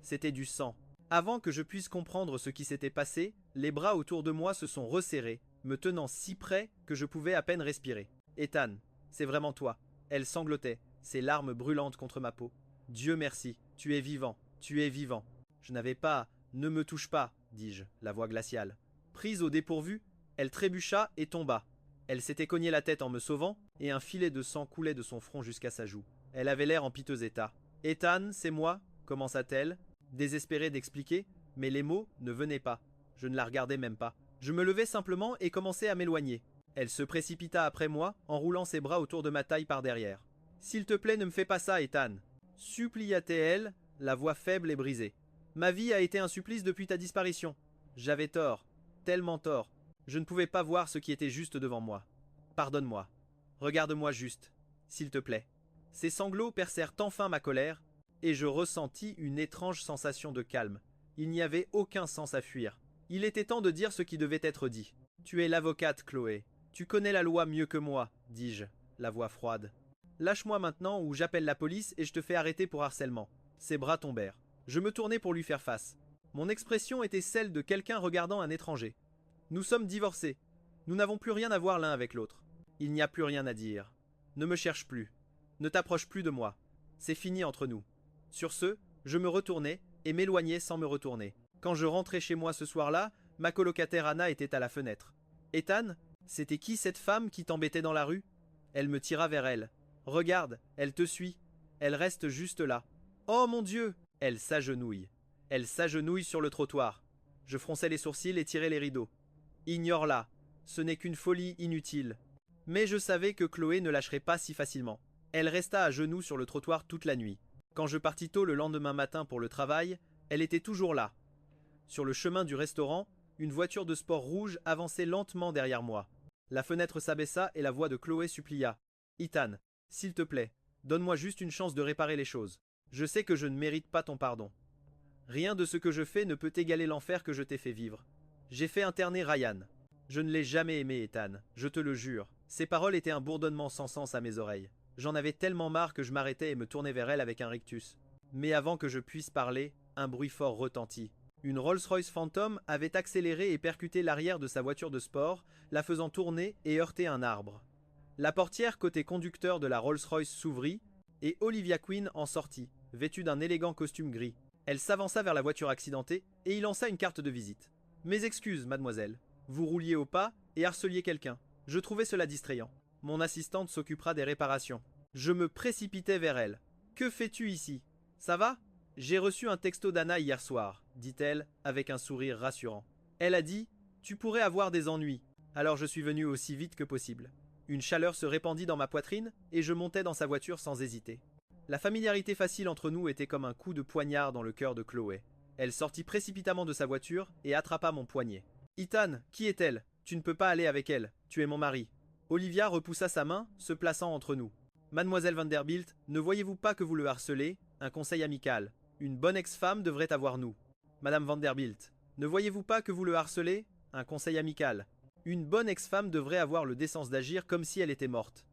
C'était du sang. Avant que je puisse comprendre ce qui s'était passé, les bras autour de moi se sont resserrés, me tenant si près que je pouvais à peine respirer. « Ethan, c'est vraiment toi. » Elle sanglotait, ses larmes brûlantes contre ma peau. « Dieu merci, tu es vivant, tu es vivant. » Je n'avais pas « Ne me touche pas », dis-je, la voix glaciale. Prise au dépourvu, elle trébucha et tomba. Elle s'était cogné la tête en me sauvant, et un filet de sang coulait de son front jusqu'à sa joue. Elle avait l'air en piteux état. « Ethan, c'est moi » commença-t-elle, désespérée d'expliquer, mais les mots ne venaient pas. Je ne la regardais même pas. Je me levai simplement et commençai à m'éloigner. Elle se précipita après moi, en roulant ses bras autour de ma taille par derrière. « S'il te plaît, ne me fais pas ça, Ethan. supplia-t-elle, la voix faible et brisée. Ma vie a été un supplice depuis ta disparition. J'avais tort, tellement tort. Je ne pouvais pas voir ce qui était juste devant moi. Pardonne-moi. Regarde-moi juste, s'il te plaît. Ces sanglots percèrent enfin ma colère, et je ressentis une étrange sensation de calme. Il n'y avait aucun sens à fuir. Il était temps de dire ce qui devait être dit. Tu es l'avocate, Chloé. Tu connais la loi mieux que moi, dis-je, la voix froide. Lâche-moi maintenant ou j'appelle la police et je te fais arrêter pour harcèlement. Ses bras tombèrent. Je me tournai pour lui faire face. Mon expression était celle de quelqu'un regardant un étranger. Nous sommes divorcés. Nous n'avons plus rien à voir l'un avec l'autre. Il n'y a plus rien à dire. Ne me cherche plus. Ne t'approche plus de moi. C'est fini entre nous. Sur ce, je me retournai et m'éloignai sans me retourner. Quand je rentrai chez moi ce soir-là, ma colocataire Anna était à la fenêtre. Ethan, c'était qui cette femme qui t'embêtait dans la rue? Elle me tira vers elle. Regarde, elle te suit. Elle reste juste là. Oh mon Dieu! Elle s'agenouille. Elle s'agenouille sur le trottoir. Je fronçai les sourcils et tirai les rideaux. Ignore-la. Ce n'est qu'une folie inutile. Mais je savais que Chloé ne lâcherait pas si facilement. Elle resta à genoux sur le trottoir toute la nuit. Quand je partis tôt le lendemain matin pour le travail, elle était toujours là. Sur le chemin du restaurant, une voiture de sport rouge avançait lentement derrière moi. La fenêtre s'abaissa et la voix de Chloé supplia. « Ethan, s'il te plaît, donne-moi juste une chance de réparer les choses. Je sais que je ne mérite pas ton pardon. Rien de ce que je fais ne peut égaler l'enfer que je t'ai fait vivre. J'ai fait interner Ryan. Je ne l'ai jamais aimé, Ethan, je te le jure. » Ces paroles étaient un bourdonnement sans sens à mes oreilles. J'en avais tellement marre que je m'arrêtais et me tournai vers elle avec un rictus. Mais avant que je puisse parler, un bruit fort retentit. Une Rolls-Royce Phantom avait accéléré et percuté l'arrière de sa voiture de sport, la faisant tourner et heurter un arbre. La portière côté conducteur de la Rolls-Royce s'ouvrit, et Olivia Quinn en sortit, vêtue d'un élégant costume gris. Elle s'avança vers la voiture accidentée et y lança une carte de visite. « Mes excuses, mademoiselle. Vous rouliez au pas et harceliez quelqu'un. Je trouvais cela distrayant. Mon assistante s'occupera des réparations. » Je me précipitai vers elle. « Que fais-tu ici? Ça va? J'ai reçu un texto d'Anna hier soir, dit-elle, avec un sourire rassurant. Elle a dit « Tu pourrais avoir des ennuis. » Alors je suis venu aussi vite que possible. Une chaleur se répandit dans ma poitrine et je montai dans sa voiture sans hésiter. La familiarité facile entre nous était comme un coup de poignard dans le cœur de Chloé. Elle sortit précipitamment de sa voiture et attrapa mon poignet. « Ethan, qui est-elle? Tu ne peux pas aller avec elle. Tu es mon mari. » Olivia repoussa sa main, se plaçant entre nous. « Mademoiselle Vanderbilt, ne voyez-vous pas que vous le harcelez? Un conseil amical. Une bonne ex-femme devrait avoir nous. » Madame Vanderbilt, ne voyez-vous pas que vous le harcelez? Un conseil amical. Une bonne ex-femme devrait avoir le décence d'agir comme si elle était morte.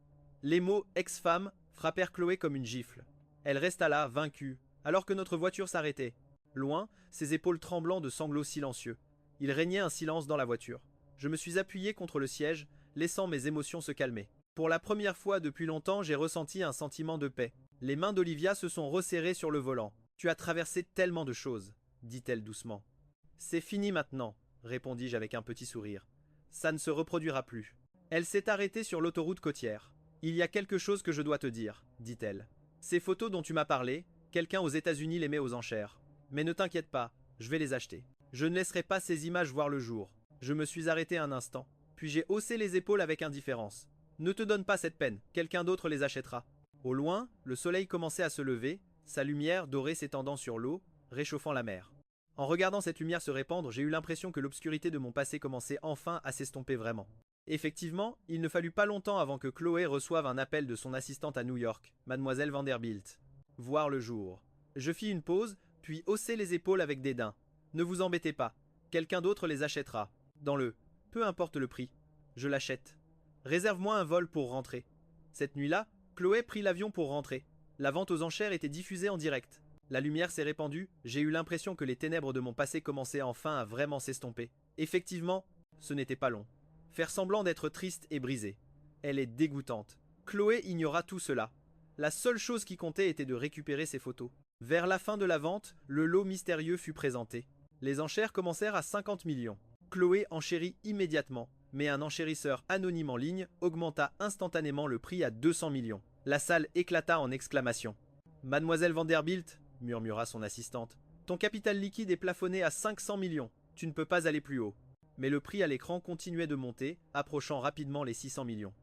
Les mots ex-femme frappèrent Chloé comme une gifle. Elle resta là, vaincue, alors que notre voiture s'arrêtait. Loin, ses épaules tremblant de sanglots silencieux. Il régnait un silence dans la voiture. Je me suis appuyé contre le siège, laissant mes émotions se calmer. Pour la première fois depuis longtemps, j'ai ressenti un sentiment de paix. Les mains d'Olivia se sont resserrées sur le volant. « Tu as traversé tellement de choses, » dit-elle doucement. « C'est fini maintenant, » répondis-je avec un petit sourire. « Ça ne se reproduira plus. » Elle s'est arrêtée sur l'autoroute côtière. « Il y a quelque chose que je dois te dire, » dit-elle. « Ces photos dont tu m'as parlé, quelqu'un aux États-Unis les met aux enchères. Mais ne t'inquiète pas, je vais les acheter. Je ne laisserai pas ces images voir le jour. » Je me suis arrêté un instant, puis j'ai haussé les épaules avec indifférence. « Ne te donne pas cette peine, quelqu'un d'autre les achètera. » Au loin, le soleil commençait à se lever, sa lumière dorée s'étendant sur l'eau, réchauffant la mer. En regardant cette lumière se répandre, j'ai eu l'impression que l'obscurité de mon passé commençait enfin à s'estomper vraiment. Effectivement, il ne fallut pas longtemps avant que Chloé reçoive un appel de son assistante à New York, Mademoiselle Vanderbilt. Voir le jour. Je fis une pause, puis haussai les épaules avec dédain. « Ne vous embêtez pas, quelqu'un d'autre les achètera. » Dans le « peu importe le prix, je l'achète. Réserve-moi un vol pour rentrer. » Cette nuit-là, Chloé prit l'avion pour rentrer. La vente aux enchères était diffusée en direct. La lumière s'est répandue, j'ai eu l'impression que les ténèbres de mon passé commençaient enfin à vraiment s'estomper. Effectivement, ce n'était pas long. Faire semblant d'être triste et brisé. Elle est dégoûtante. Chloé ignora tout cela. La seule chose qui comptait était de récupérer ses photos. Vers la fin de la vente, le lot mystérieux fut présenté. Les enchères commencèrent à 50 millions. Chloé enchérit immédiatement, mais un enchérisseur anonyme en ligne augmenta instantanément le prix à 200 millions. La salle éclata en exclamations. « Mademoiselle Vanderbilt, » murmura son assistante, « ton capital liquide est plafonné à 500 millions. Tu ne peux pas aller plus haut. » Mais le prix à l'écran continuait de monter, approchant rapidement les 600 millions.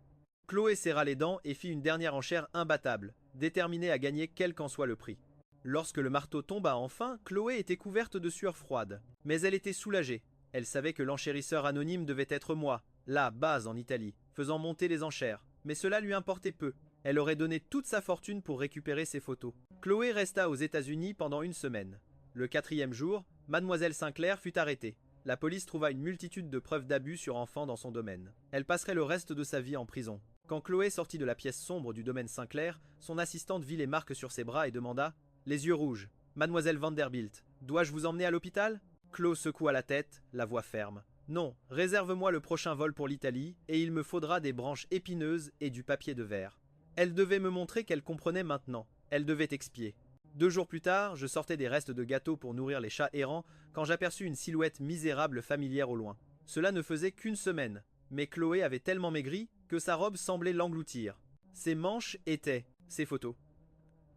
Chloé serra les dents et fit une dernière enchère imbattable, déterminée à gagner quel qu'en soit le prix. Lorsque le marteau tomba enfin, Chloé était couverte de sueur froide. Mais elle était soulagée. Elle savait que l'enchérisseur anonyme devait être moi, là, base en Italie, faisant monter les enchères. Mais cela lui importait peu. Elle aurait donné toute sa fortune pour récupérer ses photos. Chloé resta aux États-Unis pendant une semaine. Le 4e jour, Mademoiselle Sinclair fut arrêtée. La police trouva une multitude de preuves d'abus sur enfants dans son domaine. Elle passerait le reste de sa vie en prison. Quand Chloé sortit de la pièce sombre du domaine Sinclair, son assistante vit les marques sur ses bras et demanda « Les yeux rouges. Mademoiselle Vanderbilt, dois-je vous emmener à l'hôpital » Chloé secoua la tête, la voix ferme. « Non, réserve-moi le prochain vol pour l'Italie, et il me faudra des branches épineuses et du papier de verre. » Elle devait me montrer qu'elle comprenait maintenant. Elle devait expier. 2 jours plus tard, je sortais des restes de gâteaux pour nourrir les chats errants quand j'aperçus une silhouette misérable familière au loin. Cela ne faisait qu'une semaine, mais Chloé avait tellement maigri que sa robe semblait l'engloutir. Ses manches étaient ses photos.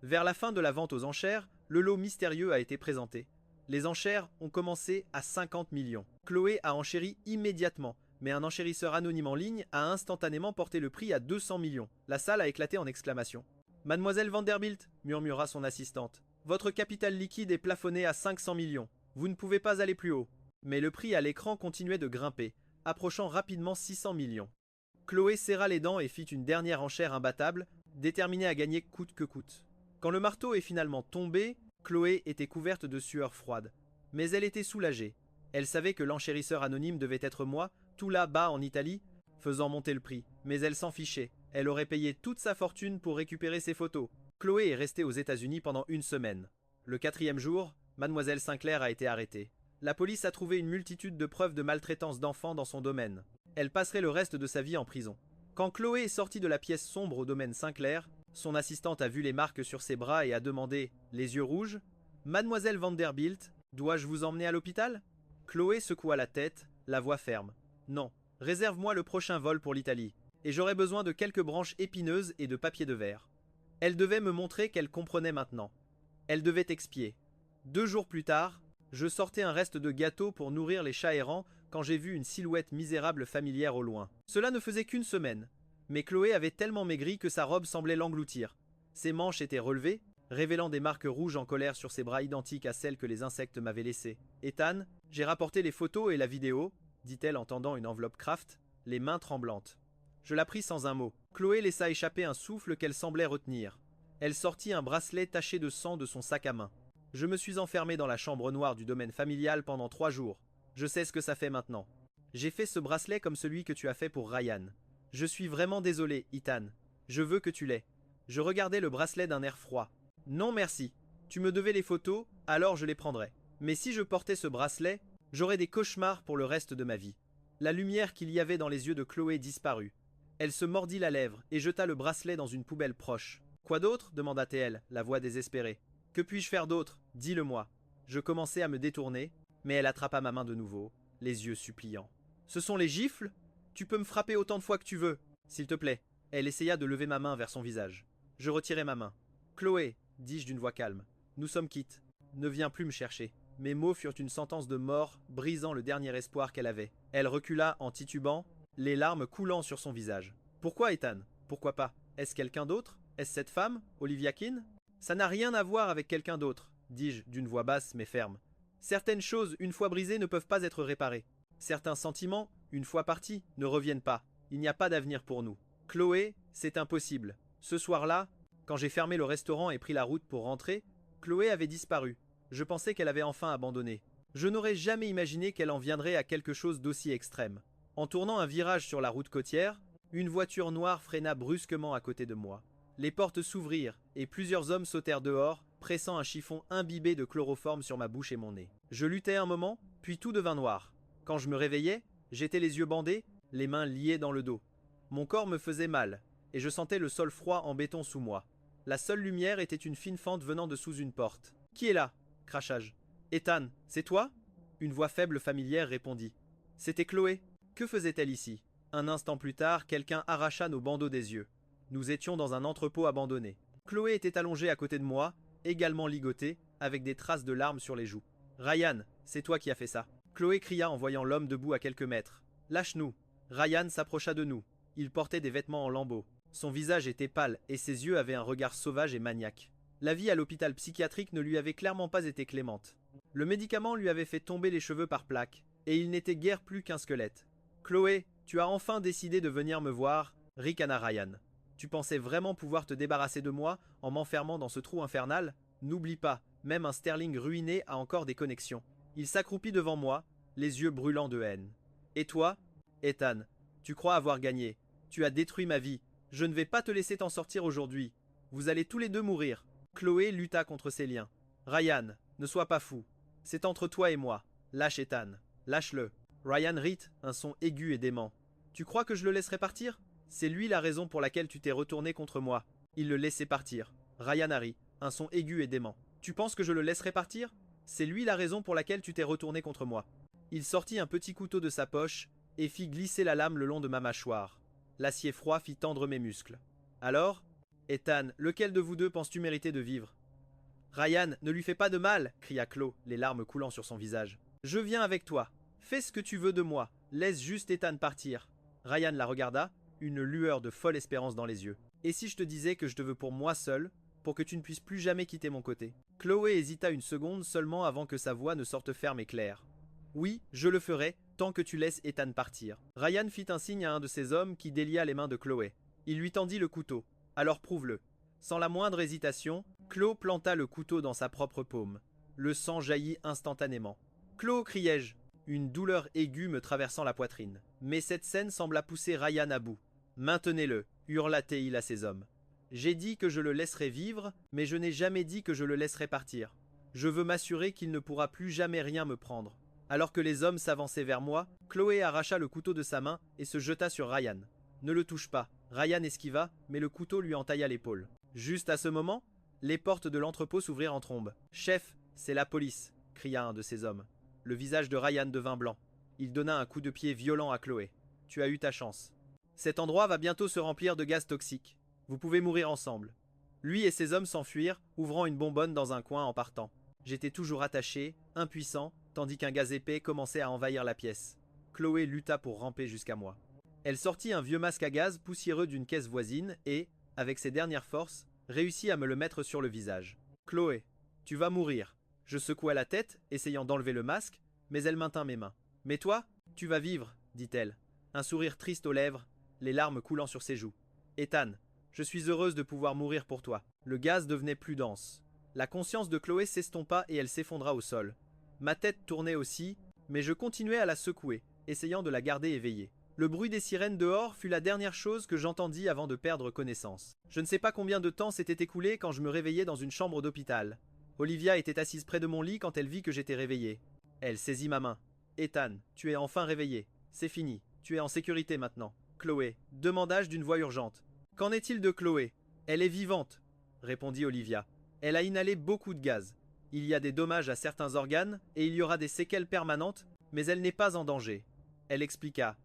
Vers la fin de la vente aux enchères, le lot mystérieux a été présenté. Les enchères ont commencé à 50 millions. Chloé a enchéri immédiatement, mais un enchérisseur anonyme en ligne a instantanément porté le prix à 200 millions. La salle a éclaté en exclamations. « Mademoiselle Vanderbilt, murmura son assistante, votre capital liquide est plafonné à 500 millions. Vous ne pouvez pas aller plus haut. » Mais le prix à l'écran continuait de grimper, approchant rapidement 600 millions. Chloé serra les dents et fit une dernière enchère imbattable, déterminée à gagner coûte que coûte. Quand le marteau est finalement tombé, Chloé était couverte de sueur froide. Mais elle était soulagée. Elle savait que l'enchérisseur anonyme devait être moi, tout là-bas en Italie, faisant monter le prix. Mais elle s'en fichait. Elle aurait payé toute sa fortune pour récupérer ses photos. Chloé est restée aux États-Unis pendant une semaine. Le 4e jour, Mademoiselle Sinclair a été arrêtée. La police a trouvé une multitude de preuves de maltraitance d'enfants dans son domaine. Elle passerait le reste de sa vie en prison. Quand Chloé est sortie de la pièce sombre au domaine Sinclair, son assistante a vu les marques sur ses bras et a demandé, les yeux rouges, « Mademoiselle Vanderbilt, dois-je vous emmener à l'hôpital » Chloé secoua la tête, la voix ferme. « Non, réserve-moi le prochain vol pour l'Italie, et j'aurai besoin de quelques branches épineuses et de papier de verre. » Elle devait me montrer qu'elle comprenait maintenant. Elle devait expier. 2 jours plus tard, je sortais un reste de gâteau pour nourrir les chats errants quand j'ai vu une silhouette misérable familière au loin. Cela ne faisait qu'une semaine, mais Chloé avait tellement maigri que sa robe semblait l'engloutir. Ses manches étaient relevées, révélant des marques rouges en colère sur ses bras identiques à celles que les insectes m'avaient laissées. « Ethan, j'ai rapporté les photos et la vidéo, » dit-elle en tendant une enveloppe Kraft, les mains tremblantes. Je la pris sans un mot. Chloé laissa échapper un souffle qu'elle semblait retenir. Elle sortit un bracelet taché de sang de son sac à main. Je me suis enfermé dans la chambre noire du domaine familial pendant 3 jours. Je sais ce que ça fait maintenant. J'ai fait ce bracelet comme celui que tu as fait pour Ryan. Je suis vraiment désolé, Ethan. Je veux que tu l'aies. Je regardais le bracelet d'un air froid. Non merci. Tu me devais les photos, alors je les prendrais. Mais si je portais ce bracelet, j'aurais des cauchemars pour le reste de ma vie. La lumière qu'il y avait dans les yeux de Chloé disparut. Elle se mordit la lèvre et jeta le bracelet dans une poubelle proche. « Quoi d'autre » demanda-t-elle, la voix désespérée. « Que puis-je faire d'autre ? Dis-le-moi. » Je commençai à me détourner, mais elle attrapa ma main de nouveau, les yeux suppliants. « Ce sont les gifles ? Tu peux me frapper autant de fois que tu veux. S'il te plaît. » Elle essaya de lever ma main vers son visage. Je retirai ma main. « Chloé, dis-je d'une voix calme, nous sommes quittes. Ne viens plus me chercher. » Mes mots furent une sentence de mort, brisant le dernier espoir qu'elle avait. Elle recula en titubant, les larmes coulant sur son visage. « Pourquoi, Ethan ? Pourquoi pas ? Est-ce quelqu'un d'autre ? Est-ce cette femme, Olivia Keane ? » « Ça n'a rien à voir avec quelqu'un d'autre, dis-je d'une voix basse mais ferme. Certaines choses, une fois brisées, ne peuvent pas être réparées. Certains sentiments, une fois partis, ne reviennent pas. Il n'y a pas d'avenir pour nous. Chloé, c'est impossible. Ce soir-là, quand j'ai fermé le restaurant et pris la route pour rentrer, Chloé avait disparu. Je pensais qu'elle avait enfin abandonné. Je n'aurais jamais imaginé qu'elle en viendrait à quelque chose d'aussi extrême. En tournant un virage sur la route côtière, une voiture noire freina brusquement à côté de moi. Les portes s'ouvrirent et plusieurs hommes sautèrent dehors, pressant un chiffon imbibé de chloroforme sur ma bouche et mon nez. Je luttai un moment, puis tout devint noir. Quand je me réveillai, j'étais les yeux bandés, les mains liées dans le dos. Mon corps me faisait mal, et je sentais le sol froid en béton sous moi. La seule lumière était une fine fente venant de sous une porte. « Qui est là » crachai-je. « Ethan, c'est toi » Une voix faible familière répondit. C'était Chloé. Que faisait-elle ici ? Un instant plus tard, quelqu'un arracha nos bandeaux des yeux. Nous étions dans un entrepôt abandonné. Chloé était allongée à côté de moi, également ligotée, avec des traces de larmes sur les joues. « Ryan, c'est toi qui as fait ça. » Chloé cria en voyant l'homme debout à quelques mètres. « Lâche-nous » Ryan s'approcha de nous. Il portait des vêtements en lambeaux. Son visage était pâle et ses yeux avaient un regard sauvage et maniaque. La vie à l'hôpital psychiatrique ne lui avait clairement pas été clémente. Le médicament lui avait fait tomber les cheveux par plaques, et il n'était guère plus qu'un squelette. Chloé, tu as enfin décidé de venir me voir, ricana Ryan. Tu pensais vraiment pouvoir te débarrasser de moi en m'enfermant dans ce trou infernal? N'oublie pas, même un Sterling ruiné a encore des connexions. Il s'accroupit devant moi, les yeux brûlants de haine. Et toi, Ethan, tu crois avoir gagné. Tu as détruit ma vie. Je ne vais pas te laisser t'en sortir aujourd'hui. Vous allez tous les deux mourir. Chloé lutta contre ses liens. Ryan, ne sois pas fou. C'est entre toi et moi. Lâche Ethan. Lâche-le. Ryan rit, un son aigu et dément. Tu crois que je le laisserai partir? C'est lui la raison pour laquelle tu t'es retourné contre moi. Il le laissait partir. Ryan rit, un son aigu et dément. Tu penses que je le laisserai partir? C'est lui la raison pour laquelle tu t'es retourné contre moi. Il sortit un petit couteau de sa poche et fit glisser la lame le long de ma mâchoire. L'acier froid fit tendre mes muscles. Alors, Ethan, lequel de vous deux penses-tu mériter de vivre? Ryan, ne lui fais pas de mal, cria Chloé, les larmes coulant sur son visage. Je viens avec toi. Fais ce que tu veux de moi. Laisse juste Ethan partir. Ryan la regarda, une lueur de folle espérance dans les yeux. Et si je te disais que je te veux pour moi seul, pour que tu ne puisses plus jamais quitter mon côté? Chloé hésita une seconde seulement avant que sa voix ne sorte ferme et claire. Oui, je le ferai, tant que tu laisses Ethan partir. Ryan fit un signe à un de ses hommes qui délia les mains de Chloé. Il lui tendit le couteau. Alors prouve-le. Sans la moindre hésitation, Chloé planta le couteau dans sa propre paume. Le sang jaillit instantanément. Chloé, criai-je, une douleur aiguë me traversant la poitrine. Mais cette scène sembla pousser Ryan à bout. Maintenez-le, hurla-t-il à ses hommes. J'ai dit que je le laisserai vivre, mais je n'ai jamais dit que je le laisserai partir. Je veux m'assurer qu'il ne pourra plus jamais rien me prendre. Alors que les hommes s'avançaient vers moi, Chloé arracha le couteau de sa main et se jeta sur Ryan. Ne le touche pas. Ryan esquiva, mais le couteau lui entailla l'épaule. Juste à ce moment, les portes de l'entrepôt s'ouvrirent en trombe. Chef, c'est la police, cria un de ses hommes. Le visage de Ryan devint blanc. Il donna un coup de pied violent à Chloé. Tu as eu ta chance. Cet endroit va bientôt se remplir de gaz toxique. Vous pouvez mourir ensemble. Lui et ses hommes s'enfuirent, ouvrant une bonbonne dans un coin en partant. J'étais toujours attaché, impuissant, tandis qu'un gaz épais commençait à envahir la pièce. Chloé lutta pour ramper jusqu'à moi. Elle sortit un vieux masque à gaz poussiéreux d'une caisse voisine et, avec ses dernières forces, réussit à me le mettre sur le visage. Chloé, tu vas mourir. Je secouai la tête, essayant d'enlever le masque, mais elle maintint mes mains. Mais toi, tu vas vivre, dit-elle, un sourire triste aux lèvres, les larmes coulant sur ses joues. Ethan, je suis heureuse de pouvoir mourir pour toi. Le gaz devenait plus dense. La conscience de Chloé s'estompa et elle s'effondra au sol. Ma tête tournait aussi, mais je continuais à la secouer, essayant de la garder éveillée. Le bruit des sirènes dehors fut la dernière chose que j'entendis avant de perdre connaissance. Je ne sais pas combien de temps s'était écoulé quand je me réveillai dans une chambre d'hôpital. Olivia était assise près de mon lit quand elle vit que j'étais réveillé. Elle saisit ma main. Ethan, tu es enfin réveillé. C'est fini. Tu es en sécurité maintenant. Chloé, demandai-je d'une voix urgente. Qu'en est-il de Chloé? Elle est vivante, répondit Olivia. Elle a inhalé beaucoup de gaz. Il y a des dommages à certains organes et il y aura des séquelles permanentes, mais elle n'est pas en danger. Elle expliqua.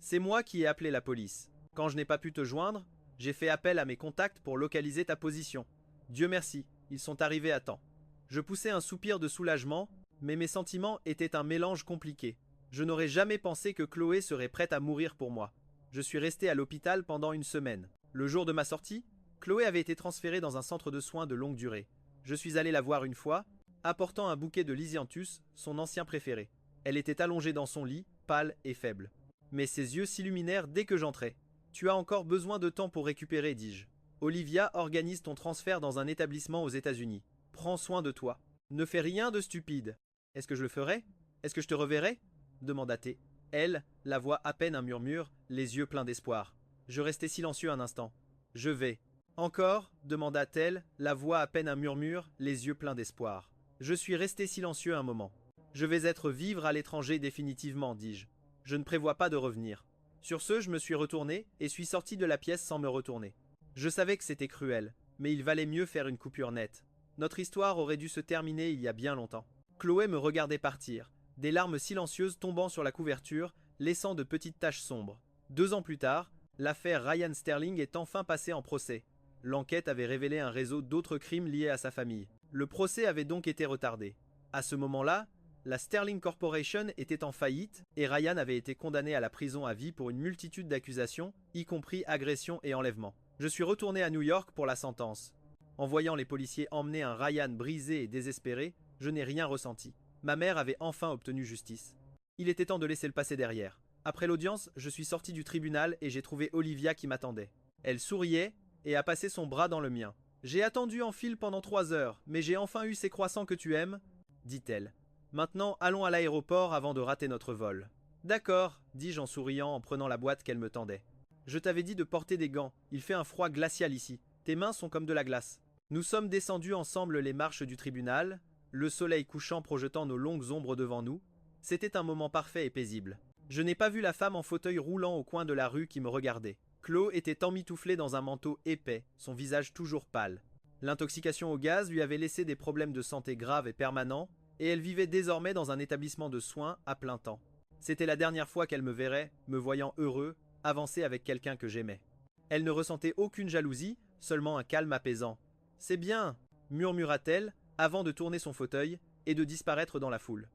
C'est moi qui ai appelé la police. Quand je n'ai pas pu te joindre, j'ai fait appel à mes contacts pour localiser ta position. Dieu merci, ils sont arrivés à temps. Je poussai un soupir de soulagement, mais mes sentiments étaient un mélange compliqué. Je n'aurais jamais pensé que Chloé serait prête à mourir pour moi. Je suis resté à l'hôpital pendant une semaine. Le jour de ma sortie, Chloé avait été transférée dans un centre de soins de longue durée. Je suis allé la voir une fois, apportant un bouquet de Lysianthus, son ancien préféré. Elle était allongée dans son lit, pâle et faible. Mais ses yeux s'illuminèrent dès que j'entrai. Tu as encore besoin de temps pour récupérer, dis-je. Olivia organise ton transfert dans un établissement aux États-Unis. Prends soin de toi. Ne fais rien de stupide. Est-ce que je le ferai? Est-ce que je te reverrai? Demanda-t-elle. Elle, la voix à peine un murmure, les yeux pleins d'espoir. Je restai silencieux un instant. Je vais. Encore? Demanda-t-elle, la voix à peine un murmure, les yeux pleins d'espoir. Je suis resté silencieux un moment. Je vais être vivre à l'étranger définitivement, dis-je. Je ne prévois pas de revenir. Sur ce, je me suis retourné et suis sorti de la pièce sans me retourner. Je savais que c'était cruel, mais il valait mieux faire une coupure nette. Notre histoire aurait dû se terminer il y a bien longtemps. Chloé me regardait partir, des larmes silencieuses tombant sur la couverture, laissant de petites taches sombres. 2 ans plus tard, l'affaire Ryan Sterling est enfin passée en procès. L'enquête avait révélé un réseau d'autres crimes liés à sa famille. Le procès avait donc été retardé. À ce moment-là, La Sterling Corporation était en faillite et Ryan avait été condamné à la prison à vie pour une multitude d'accusations, y compris agression et enlèvement. Je suis retourné à New York pour la sentence. En voyant les policiers emmener un Ryan brisé et désespéré, je n'ai rien ressenti. Ma mère avait enfin obtenu justice. Il était temps de laisser le passé derrière. Après l'audience, je suis sorti du tribunal et j'ai trouvé Olivia qui m'attendait. Elle souriait et a passé son bras dans le mien. J'ai attendu en file pendant 3 heures, mais j'ai enfin eu ces croissants que tu aimes, dit-elle. Maintenant, allons à l'aéroport avant de rater notre vol. D'accord, dis-je en souriant en prenant la boîte qu'elle me tendait. Je t'avais dit de porter des gants, il fait un froid glacial ici. Tes mains sont comme de la glace. Nous sommes descendus ensemble les marches du tribunal, le soleil couchant projetant nos longues ombres devant nous. C'était un moment parfait et paisible. Je n'ai pas vu la femme en fauteuil roulant au coin de la rue qui me regardait. Chloé était emmitouflée dans un manteau épais, son visage toujours pâle. L'intoxication au gaz lui avait laissé des problèmes de santé graves et permanents, et elle vivait désormais dans un établissement de soins à plein temps. C'était la dernière fois qu'elle me verrait, me voyant heureux, avancer avec quelqu'un que j'aimais. Elle ne ressentait aucune jalousie, seulement un calme apaisant. « C'est bien !» murmura-t-elle, avant de tourner son fauteuil et de disparaître dans la foule.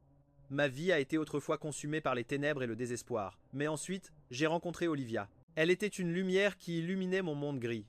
Ma vie a été autrefois consumée par les ténèbres et le désespoir, mais ensuite, j'ai rencontré Olivia. Elle était une lumière qui illuminait mon monde gris.